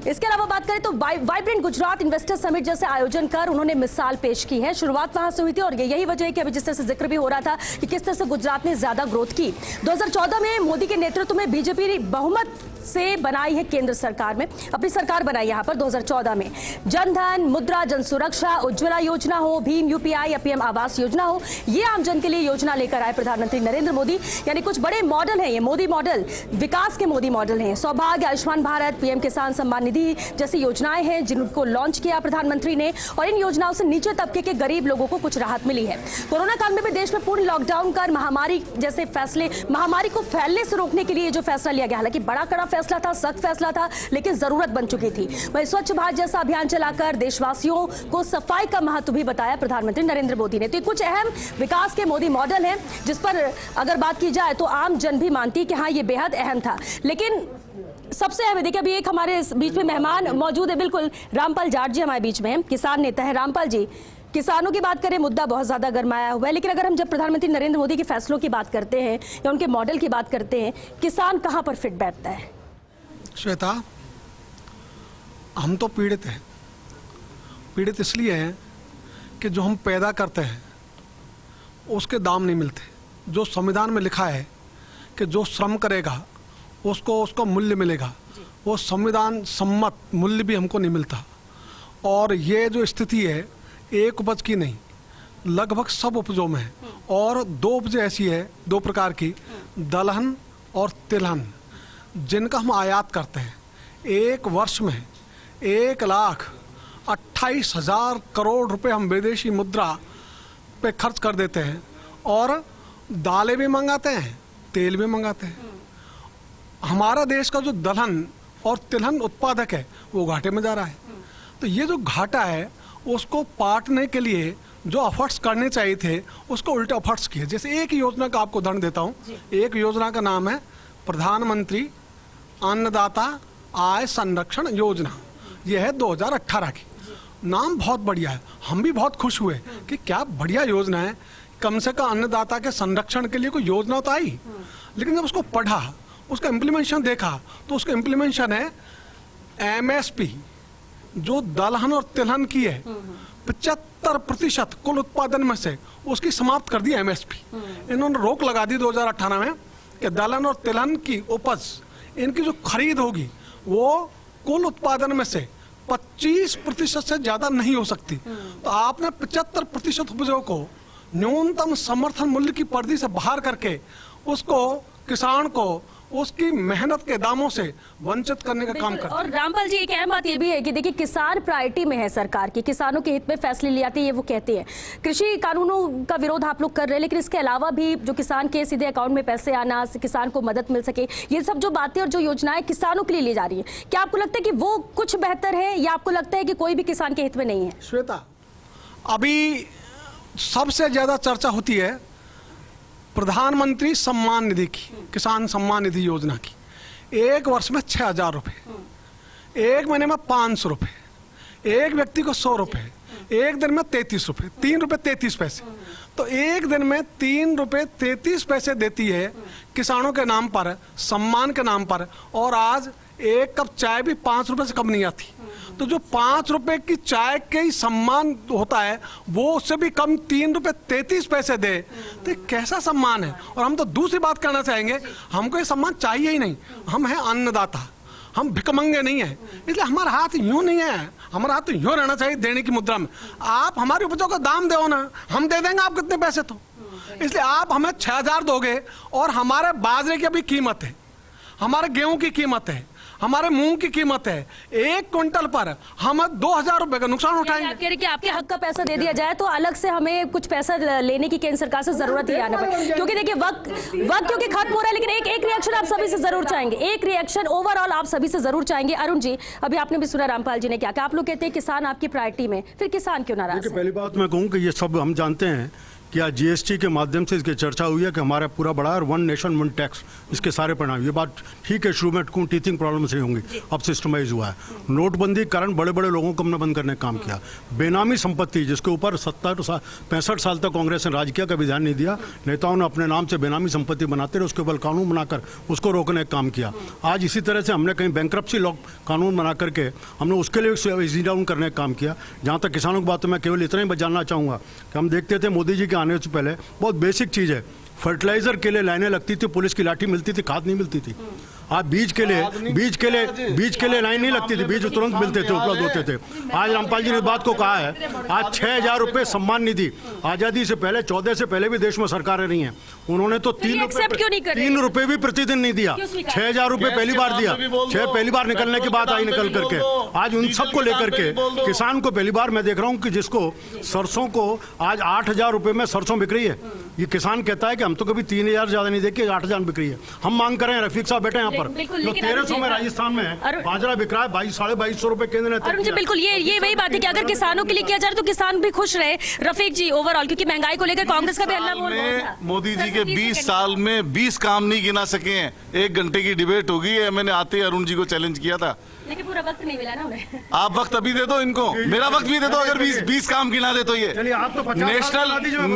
इसके अलावा बात करें तो वाइब्रेंट गुजरात इन्वेस्टर समिट जैसे आयोजन कर उन्होंने मिसाल पेश की है। शुरुआत वहां से हुई थी और यही वजह है कि अभी जिस तरह से जिक्र भी हो रहा था कि किस तरह से गुजरात ने ज्यादा ग्रोथ की। 2014 में मोदी के नेतृत्व में बीजेपी ने बहुमत से बनाई है केंद्र सरकार में, अपनी सरकार बनाई यहां पर 2014 में। जनधन, मुद्रा, जन सुरक्षा, उज्ज्वला योजना हो, भीम यूपीआई या पीएम आवास योजना हो, ये आम जन के लिए योजना लेकर आए प्रधानमंत्री नरेंद्र मोदी। यानी कुछ बड़े मॉडल हैं ये, मोदी मॉडल, विकास के मोदी मॉडल हैं। सौभाग्य, आयुष्मान भारत, पीएम किसान सम्मान निधि जैसी योजनाएं हैं जिनको लॉन्च किया प्रधानमंत्री ने, और इन योजनाओं से नीचे तबके के गरीब लोगों को कुछ राहत मिली है। कोरोना काल में भी देश में पूर्ण लॉकडाउन कर महामारी जैसे फैसले, महामारी को फैलने से रोकने के लिए जो फैसला लिया गया, हालांकि बड़ा कड़ा फैसला था, सख्त फैसला था, लेकिन जरूरत बन चुकी थी। वहीं स्वच्छ भारत जैसा अभियान चलाकर देशवासियों को सफाई का महत्व भी बताया प्रधानमंत्री नरेंद्र मोदी ने। तो ये कुछ अहम विकास के मोदी मॉडल हैं जिस पर अगर बात की जाए तो आम जन भी मानती है कि हाँ ये बेहद अहम था। लेकिन सबसे अहम, देखिए अभी एक हमारे बीच में मेहमान मौजूद है, बिल्कुल रामपाल जाट जी हमारे बीच में हैं, किसान नेता है। रामपाल जी, किसानों की बात करें, मुद्दा बहुत ज़्यादा गरमाया हुआ है, लेकिन अगर हम जब प्रधानमंत्री नरेंद्र मोदी के फैसलों की बात करते हैं या उनके मॉडल की बात करते हैं, किसान कहाँ पर फिट बैठता है? श्वेता, हम तो पीड़ित हैं। पीड़ित इसलिए हैं कि जो हम पैदा करते हैं उसके दाम नहीं मिलते। जो संविधान में लिखा है कि जो श्रम करेगा उसको मूल्य मिलेगा, वो संविधान सम्मत मूल्य भी हमको नहीं मिलता। और ये जो स्थिति है एक उपज की नहीं, लगभग सब उपजों में है। और दो उपज ऐसी है, दो प्रकार की, दलहन और तिलहन, जिनका हम आयात करते हैं। एक वर्ष में 1,28,000 करोड़ रुपए हम विदेशी मुद्रा पे खर्च कर देते हैं, और दालें भी मंगाते हैं, तेल भी मंगाते हैं। हमारा देश का जो दलहन और तिलहन उत्पादक है वो घाटे में जा रहा है। तो ये जो घाटा है उसको पाटने के लिए जो एफर्ट्स करने चाहिए थे उसको उल्टे एफर्ट्स किए। जैसे एक योजना का आपको उदाहरण देता हूँ। एक योजना का नाम है प्रधानमंत्री अन्नदाता आय संरक्षण योजना। यह है 2018 की। नाम बहुत बढ़िया है, हम भी बहुत खुश हुए कि क्या बढ़िया योजना है, कम से कम अन्नदाता के संरक्षण के लिए कोई योजना तो आई। लेकिन जब उसको पढ़ा, उसका इम्प्लीमेंटेशन देखा, तो उसका इम्प्लीमेंटेशन है एमएसपी जो दलहन और तिलहन की है 75% कुल उत्पादन में से उसकी समाप्त कर दी एमएसपी। इन्होंने रोक लगा दी 2018 में कि दलहन और तिलहन की उपज, इनकी जो खरीद होगी वो कुल उत्पादन में से 25% से ज्यादा नहीं हो सकती। तो आपने 75% उपजों को न्यूनतम समर्थन मूल्य की परिधि से बाहर करके उसको किसान को उसकी मेहनत के दामों से वंचित करने का काम करते हैं। और रामपाल जी, एक अहम बात ये भी है कि देखिए किसान प्रायोरिटी में है सरकार की, किसानों के हित में फैसले लिए जाते हैं, ये वो कहते हैं। कृषि कानूनों का विरोध आप लोग कर रहे हैं, लेकिन इसके अलावा भी जो किसान के सीधे अकाउंट में पैसे आना, किसान को मदद मिल सके, ये सब जो बातें और जो योजनाएं किसानों के लिए ली जा रही है, क्या आपको लगता है कि वो कुछ बेहतर है या आपको लगता है कि कोई भी किसान के हित में नहीं है? श्वेता, अभी सबसे ज्यादा चर्चा होती है प्रधानमंत्री सम्मान निधि की, किसान सम्मान निधि योजना की। एक वर्ष में 6,000 रुपए, एक महीने में 500 रुपए, एक व्यक्ति को 100 रुपए, एक दिन में 33 रुपए, 3 रुपए 33 पैसे। तो एक दिन में 3 रुपए 33 पैसे देती है किसानों के नाम पर, सम्मान के नाम पर। और आज एक कप चाय भी 5 रुपए से कम नहीं आती। तो जो 5 रुपए की चाय के ही सम्मान होता है वो उससे भी कम 3 रुपए 33 पैसे दे, तो कैसा सम्मान है। और हम तो दूसरी बात करना चाहेंगे, हमको ये सम्मान चाहिए ही नहीं। हम हैं अन्नदाता, हम भिखमंगे नहीं है, इसलिए हमारा हाथ यूं नहीं है, हमारा हाथ तो यूं रहना चाहिए देने की मुद्रा में। आप हमारी उपजों का दाम दो ना, हम दे देंगे आप कितने पैसे। तो इसलिए आप हमें 6,000 दोगे और हमारे बाजरे की अभी कीमत है, हमारे गेहूं की कीमत है, हमारे मूंग की कीमत है, 1 क्विंटल पर हम 2,000 रुपए का नुकसान उठाएंगे। आप कह रहे कि आपके हक का पैसा दे दिया जाए तो अलग से हमें कुछ पैसा लेने की केंद्र सरकार से जरूरत ही आना पड़े, क्योंकि देखिए वक्त क्योंकि खत्म हो रहा है। लेकिन एक रिएक्शन आप सभी से जरूर चाहेंगे, एक रिएक्शन ओवरऑल आप सभी से जरूर चाहेंगे। अरुण जी, अभी आपने भी सुना रामपाल जी ने क्या कहा, आप लोग कहते हैं किसान आपकी प्रायोरिटी में, फिर किसान क्यों नाराज है? पहली बात मैं कहूँ कि ये सब हम जानते हैं कि आज जीएसटी के माध्यम से इसकी चर्चा हुई है कि हमारा पूरा बड़ा और वन नेशन वन टैक्स, इसके सारे परिणाम, ये बात ठीक है, शुरू में टीथिंग प्रॉब्लम्स नहीं होंगी, अब सिस्टमाइज हुआ है। नोटबंदी के कारण बड़े बड़े लोगों को हमने बंद करने का काम किया। बेनामी संपत्ति जिसके ऊपर 65 साल तक कांग्रेस ने राज किया, कभी ध्यान नहीं दिया, नेताओं ने अपने नाम से बेनामी संपत्ति बनाते रहे, उसके ऊपर कानून बनाकर उसको रोकने का काम किया। आज इसी तरह से हमने कहीं बैंक्रप्सी लॉ कानून बना करके हमने उसके लिए इजी डाउन करने का काम किया। जहाँ तक किसानों की बात, तो मैं केवल इतना ही जानना चाहूँगा कि हम देखते थे मोदी जी के आने से पहले बहुत बेसिक चीज़ है, फर्टिलाइजर के लिए लाइनें लगती थी, पुलिस की लाठी मिलती थी, खाद नहीं मिलती थी। आज बीज के लिए लाइन नहीं लगती थी, बीज तुरंत मिलते थे, उपलब्ध होते थे। आज रामपाल जी ने इस बात को कहा है, आज 6,000 रुपये सम्मान निधि, आज़ादी से पहले 14 से पहले भी देश में सरकारें रही हैं, उन्होंने तो 3 रुपये भी प्रतिदिन नहीं दिया, 6,000 रुपये पहली बार दिया, पहली बार निकलने की बात आई निकल करके। आज उन सबको लेकर के किसान को पहली बार मैं देख रहा हूँ कि जिसको सरसों को आज 8,000 रुपये में सरसों बिक रही है, ये किसान कहता है कि हम तो कभी 3,000 ज्यादा नहीं देखे, 8,000 बिक रही है। हम मांग कर रहे हैं, रफीक साहब बैठे यहाँ पर, जो 1300 में राजस्थान में बाजरा बिक रहा है, 2200-2250 रुपए केंद्र ने। अरुण जी बिल्कुल ये वही बात है कि अगर किसानों के लिए किया जाए तो किसान भी खुश रहे। रफीक जी ओवरऑल, क्योंकि महंगाई को लेकर कांग्रेस का भी हल्ला बोल रहा है। मोदी जी के 20 साल में 20 काम नहीं गिना सके हैं। 1 घंटे की डिबेट होगी है, मैंने आते ही अरुण जी को चैलेंज किया था, लेकिन पूरा वक्त नहीं मिला ना उन्हें। आप वक्त अभी दे दो इनको, मेरा वक्त भी दे दो, अगर 20 काम गिना दे तो ये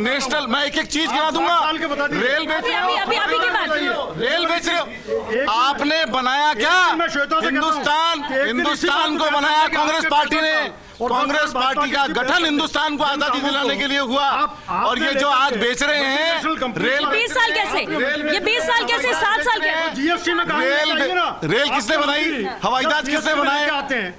नेशनल, मैं एक चीज गिना दूंगा। रेल बेच रहे हो, रेल बेच रहे हो, आपने बनाया क्या? हिंदुस्तान को बनाया कांग्रेस पार्टी ने, कांग्रेस पार्टी का गठन हिंदुस्तान को आजादी दिलाने के लिए हुआ, और ये जो आज बेच रहे हैं रेल, 20 साल कैसे, ये 20 साल कैसे, 7 साल कैसे? रेल किसने बनाई? हवाई जहाज किसने बनाए?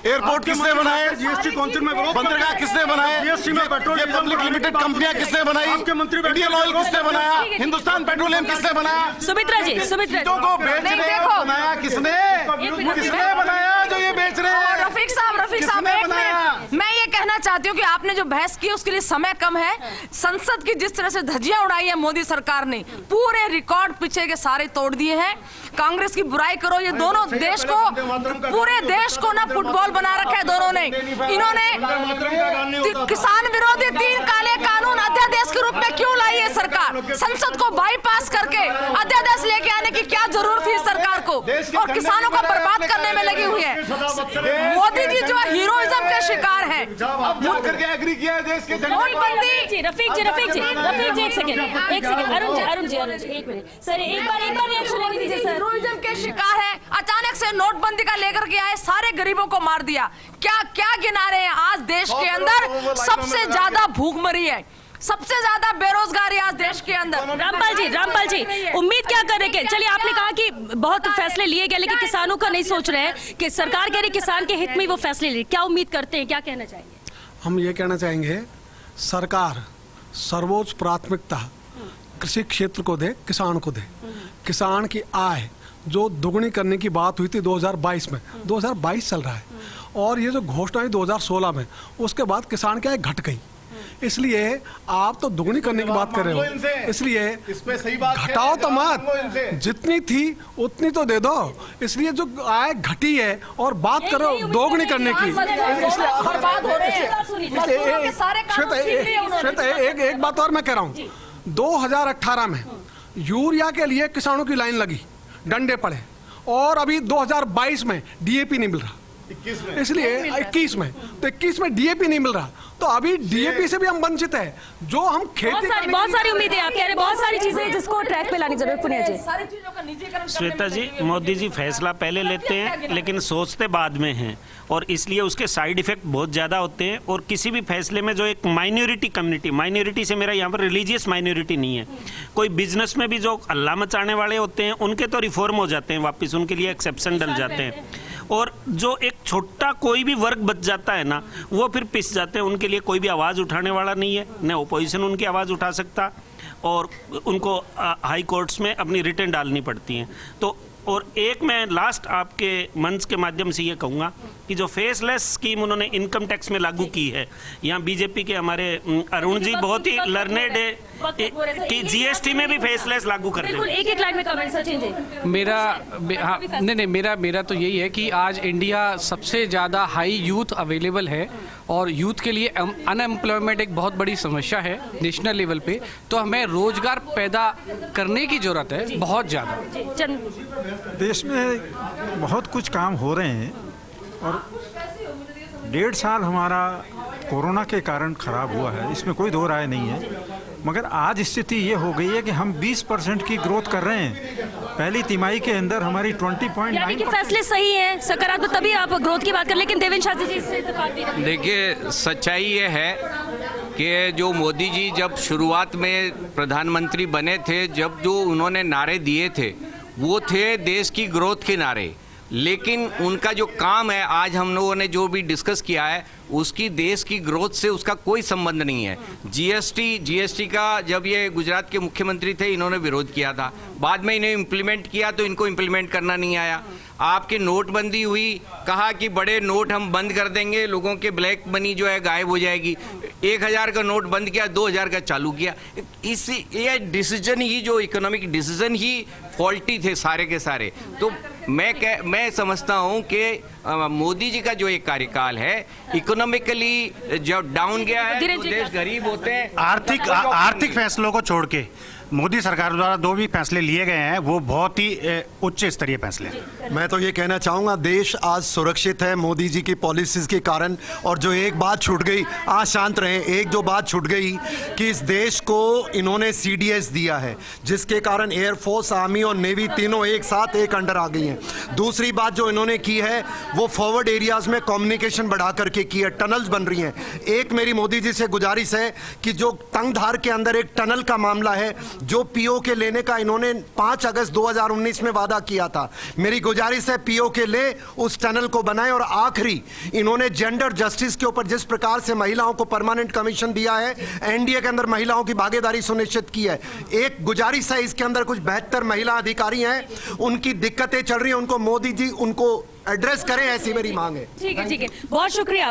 एयरपोर्ट किसने बनाए? बंदरगाह किसने बनाए? ये पब्लिक लिमिटेड कंपनियां किसने बनाई? इंडियन ऑयल किसने बनाया? हिंदुस्तान पेट्रोलियम किसने बनाया? सुमित्रा जी को बेचने बनाया किसने? किसने बनाया जो ये बेच रहे हैं? रफीक साहब मैं ये कहना चाहती हूँ कि आपने जो बहस की उसके लिए समय कम है। संसद की जिस तरह से धज्जियां उड़ाई है मोदी सरकार ने, पूरे रिकॉर्ड पीछे के सारे तोड़ दिए हैं। कांग्रेस की बुराई करो, ये दोनों देश को, पूरे देश को ना फुटबॉल बना रखा है दोनों ने। इन्होंने किसान विरोधी 3 काले कानून अध्यादेश के रूप में क्यों लाई है सरकार? संसद को बाईपास करके अध्यादेश लेके आने की क्या जरूरत थी सरकार को? और किसानों को बर्बाद करने में लगी हुई है। मोदी जी जो हीरोइज्म के शिकार है, एग्री किया देश के नोटबंदी। रफीक जी एक सेकंड, अरुण जी एक मिनट सर, एक बार रिएक्शन लेने दीजिए सर। हीरोइज्म के शिकार है, अचानक से नोटबंदी का लेकर के आए, सारे गरीबों को मार दिया। क्या गिना रहे हैं? आज देश के अंदर सबसे ज्यादा भूखमरी है, सबसे ज्यादा बेरोजगारी आज देश के अंदर। रामपाल जी उम्मीद क्या कर रहे हैं? चलिए आपने कहा कि बहुत फैसले लिए गए, लेकिन किसानों का नहीं सोच रहे हैं कि सरकार कह रही किसान के हित में वो फैसले लिए। क्या उम्मीद करते हैं, क्या कहना चाहेंगे? हम ये कहना चाहेंगे सरकार सर्वोच्च प्राथमिकता कृषि क्षेत्र को दे, किसान को दे। किसान की आय जो दुगनी करने की बात हुई थी 2022 में, 2022 चल रहा है, और ये जो घोषणा हुई 2016 में, उसके बाद किसान की आय घट गई। इसलिए आप तो दुगनी करने की बात कर रहे हो, इसलिए घटाओ तो मत, जितनी थी उतनी तो दे दो। इसलिए जो आय घटी है और बात करो दोगुनी करने की, इसलिए एक बात और मैं कह रहा हूँ, 2018 में यूरिया के लिए किसानों की लाइन लगी, डंडे पड़े, और अभी 2022 में डीएपी नहीं मिल रहा, इसलिए 21 में, तो 21 में डीएपी नहीं मिल रहा, तो अभी डीएपी से भी हम वंचित है। जो हम खेती बहुत सारी उम्मीदें, आप कह रहे हैं बहुत सारी चीजें जिसको ट्रैक पे लानी जरूरत। पुनिया जी, सारी चीजों का निजीकरण। श्वेता जी, मोदी जी फैसला पहले लेते हैं लेकिन सोचते बाद में हैं, और इसलिए उसके साइड इफेक्ट बहुत ज़्यादा होते हैं। और किसी भी फैसले में जो एक माइनॉरिटी कम्युनिटी, माइनॉरिटी से मेरा यहाँ पर रिलीजियस माइनॉरिटी नहीं है, कोई बिजनेस में भी जो हल्ला मचाने वाले होते हैं उनके तो रिफॉर्म हो जाते हैं वापस, उनके लिए एक्सेप्शन डल जाते हैं, और जो एक छोटा कोई भी वर्ग बच जाता है ना, वो फिर पिस जाते हैं। उनके लिए कोई भी आवाज़ उठाने वाला नहीं है, न ओपोजिशन उनकी आवाज़ उठा सकता, और उनको हाई कोर्ट्स में अपनी रिटर्न डालनी पड़ती हैं। तो और एक मैं लास्ट आपके मंच के माध्यम से ये कहूँगा कि जो फेसलेस स्कीम उन्होंने इनकम टैक्स में लागू की है, यहाँ बीजेपी के हमारे अरुण जी बहुत ही लर्नेड है कि जीएसटी में भी फेसलेस लागू कर दें। एक लाइन में कमेंट सचिन जी। मेरा तो यही है कि आज इंडिया सबसे ज़्यादा हाई यूथ अवेलेबल है और यूथ के लिए अनएम्प्लॉयमेंट एक बहुत बड़ी समस्या है नेशनल लेवल पे, तो हमें रोजगार पैदा करने की जरूरत है बहुत ज़्यादा। देश में बहुत कुछ काम हो रहे हैं और 1.5 साल हमारा कोरोना के कारण खराब हुआ है, इसमें कोई दो राय नहीं है। मगर आज स्थिति ये हो गई है कि हम 20% की ग्रोथ कर रहे हैं। पहली तिमाही के अंदर हमारी 20.9। फैसले सही हैं, सकारात्मक, तभी आप ग्रोथ की बात कर, लेकिन देवेंद्र शास्त्री जी इससे इत्तेफाक नहीं। देखिए, सच्चाई ये है कि जो मोदी जी जब शुरुआत में प्रधानमंत्री बने थे, जब जो उन्होंने नारे दिए थे वो थे देश की ग्रोथ के नारे, लेकिन उनका जो काम है आज हम लोगों ने जो भी डिस्कस किया है उसकी देश की ग्रोथ से उसका कोई संबंध नहीं है। जीएसटी का जब ये गुजरात के मुख्यमंत्री थे इन्होंने विरोध किया था, बाद में इन्हें इम्प्लीमेंट किया तो इनको इम्प्लीमेंट करना नहीं आया। आपकी नोटबंदी हुई, कहा कि बड़े नोट हम बंद कर देंगे, लोगों के ब्लैक मनी जो है गायब हो जाएगी। 1000 का नोट बंद किया, 2000 का चालू किया। ये डिसीजन ही, जो इकोनॉमिक डिसीजन ही फॉल्टी थे सारे के सारे। तो मैं समझता हूं कि मोदी जी का जो एक कार्यकाल है इकोनॉमिकली जब डाउन गया है तो देश गरीब होते हैं। आर्थिक फैसलों को छोड़ के मोदी सरकार द्वारा जो भी फैसले लिए गए हैं वो बहुत ही उच्च स्तरीय फैसले हैं। मैं तो ये कहना चाहूँगा देश आज सुरक्षित है मोदी जी की पॉलिसीज़ के कारण। और जो एक बात छूट गई, आज शांत रहें, एक जो बात छूट गई कि इस देश को इन्होंने CDS दिया है जिसके कारण एयरफोर्स, आर्मी और नेवी तीनों एक साथ एक अंडर आ गई हैं। दूसरी बात जो इन्होंने की है वो फॉरवर्ड एरियाज़ में कम्युनिकेशन बढ़ा करके की है, टनल्स बन रही हैं। एक मेरी मोदी जी से गुजारिश है कि जो तंगधार के अंदर एक टनल का मामला है, जो POK लेने का इन्होंने 5 अगस्त 2019 में वादा किया था, मेरी गुजारिश है POK ले, उस टनल को बनाएं। और आखिरी, इन्होंने जेंडर जस्टिस के ऊपर जिस प्रकार से महिलाओं को परमानेंट कमीशन दिया है, NDA के अंदर महिलाओं की भागीदारी सुनिश्चित की है। एक गुजारिश है, इसके अंदर कुछ 72 महिला अधिकारी हैं, उनकी दिक्कतें चल रही हैं, उनको मोदी जी उनको एड्रेस करें, ऐसी मेरी मांग है। ठीक है। बहुत शुक्रिया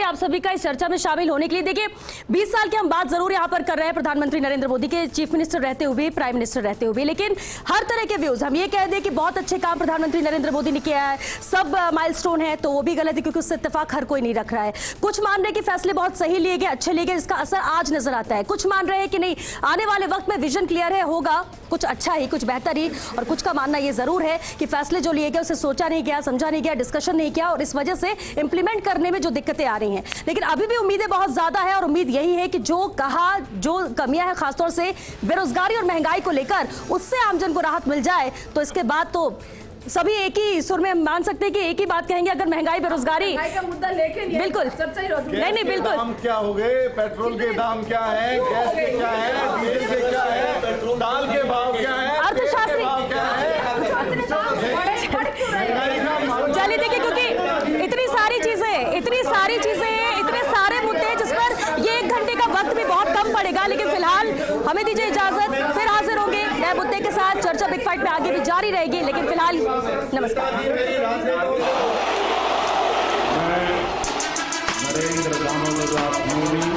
आप सभी का इस चर्चा में शामिल होने के लिए। देखिए, 20 साल की हम बात जरूर यहाँ पर कर रहे हैं प्रधानमंत्री नरेंद्र मोदी के, चीफ मिनिस्टर रहते हुए, प्राइम मिनिस्टर रहते हुए, लेकिन हर तरह के व्यूज हम ये कह दें कि बहुत अच्छे काम प्रधानमंत्री नरेंद्र मोदी ने किया है, सब माइलस्टोन है, तो वो भी गलत है क्योंकि उससे इत्तेफाक हर कोई नहीं रख रहा है। कुछ मान रहे कि फैसले बहुत सही लिए गए, अच्छे लिए गए, जिसका असर आज नजर आता है। कुछ मान रहे हैं कि नहीं, आने वाले वक्त में विजन क्लियर है, होगा कुछ अच्छा ही, कुछ बेहतर ही। और कुछ का मानना यह जरूर है कि फैसले जो लिए गए उसे सोचा नहीं गया, समझा नहीं गया, डिस्कशन नहीं किया, और इस वजह से इंप्लीमेंट करने में जो दिक्कतें आ रही हैं। लेकिन अभी भी उम्मीदें बहुत ज्यादा है और उम्मीद यही है कि जो कहा, जो कमियां हैं खासतौर से बेरोजगारी और महंगाई को लेकर, उससे आमजन को राहत मिल जाए तो इसके बाद तो सभी एक ही सुर में मान सकते हैं कि एक ही बात कहेंगे, अगर महंगाई बेरोजगारी का मुद्दा लेके बिल्कुल नहीं बिल्कुल दाम क्या हो गए, पेट्रोल के दाम क्या है, गैस के क्या है, डीजल के क्या है, दाल के भाव क्या है, अर्थशास्त्री चलिए देखिए, क्योंकि इतनी सारी चीजें, इतने सारे मुद्दे जिस पर ये 1 घंटे का वक्त भी बहुत कम पड़ेगा। लेकिन फिलहाल हमें दीजिए इजाजत, फिर हाजिर होंगे नए मुद्दे के साथ। चर्चा बिग फाइट में आगे भी जारी रहेगी, लेकिन फिलहाल नमस्कार। नरेंद्र दामोदर दास मोदी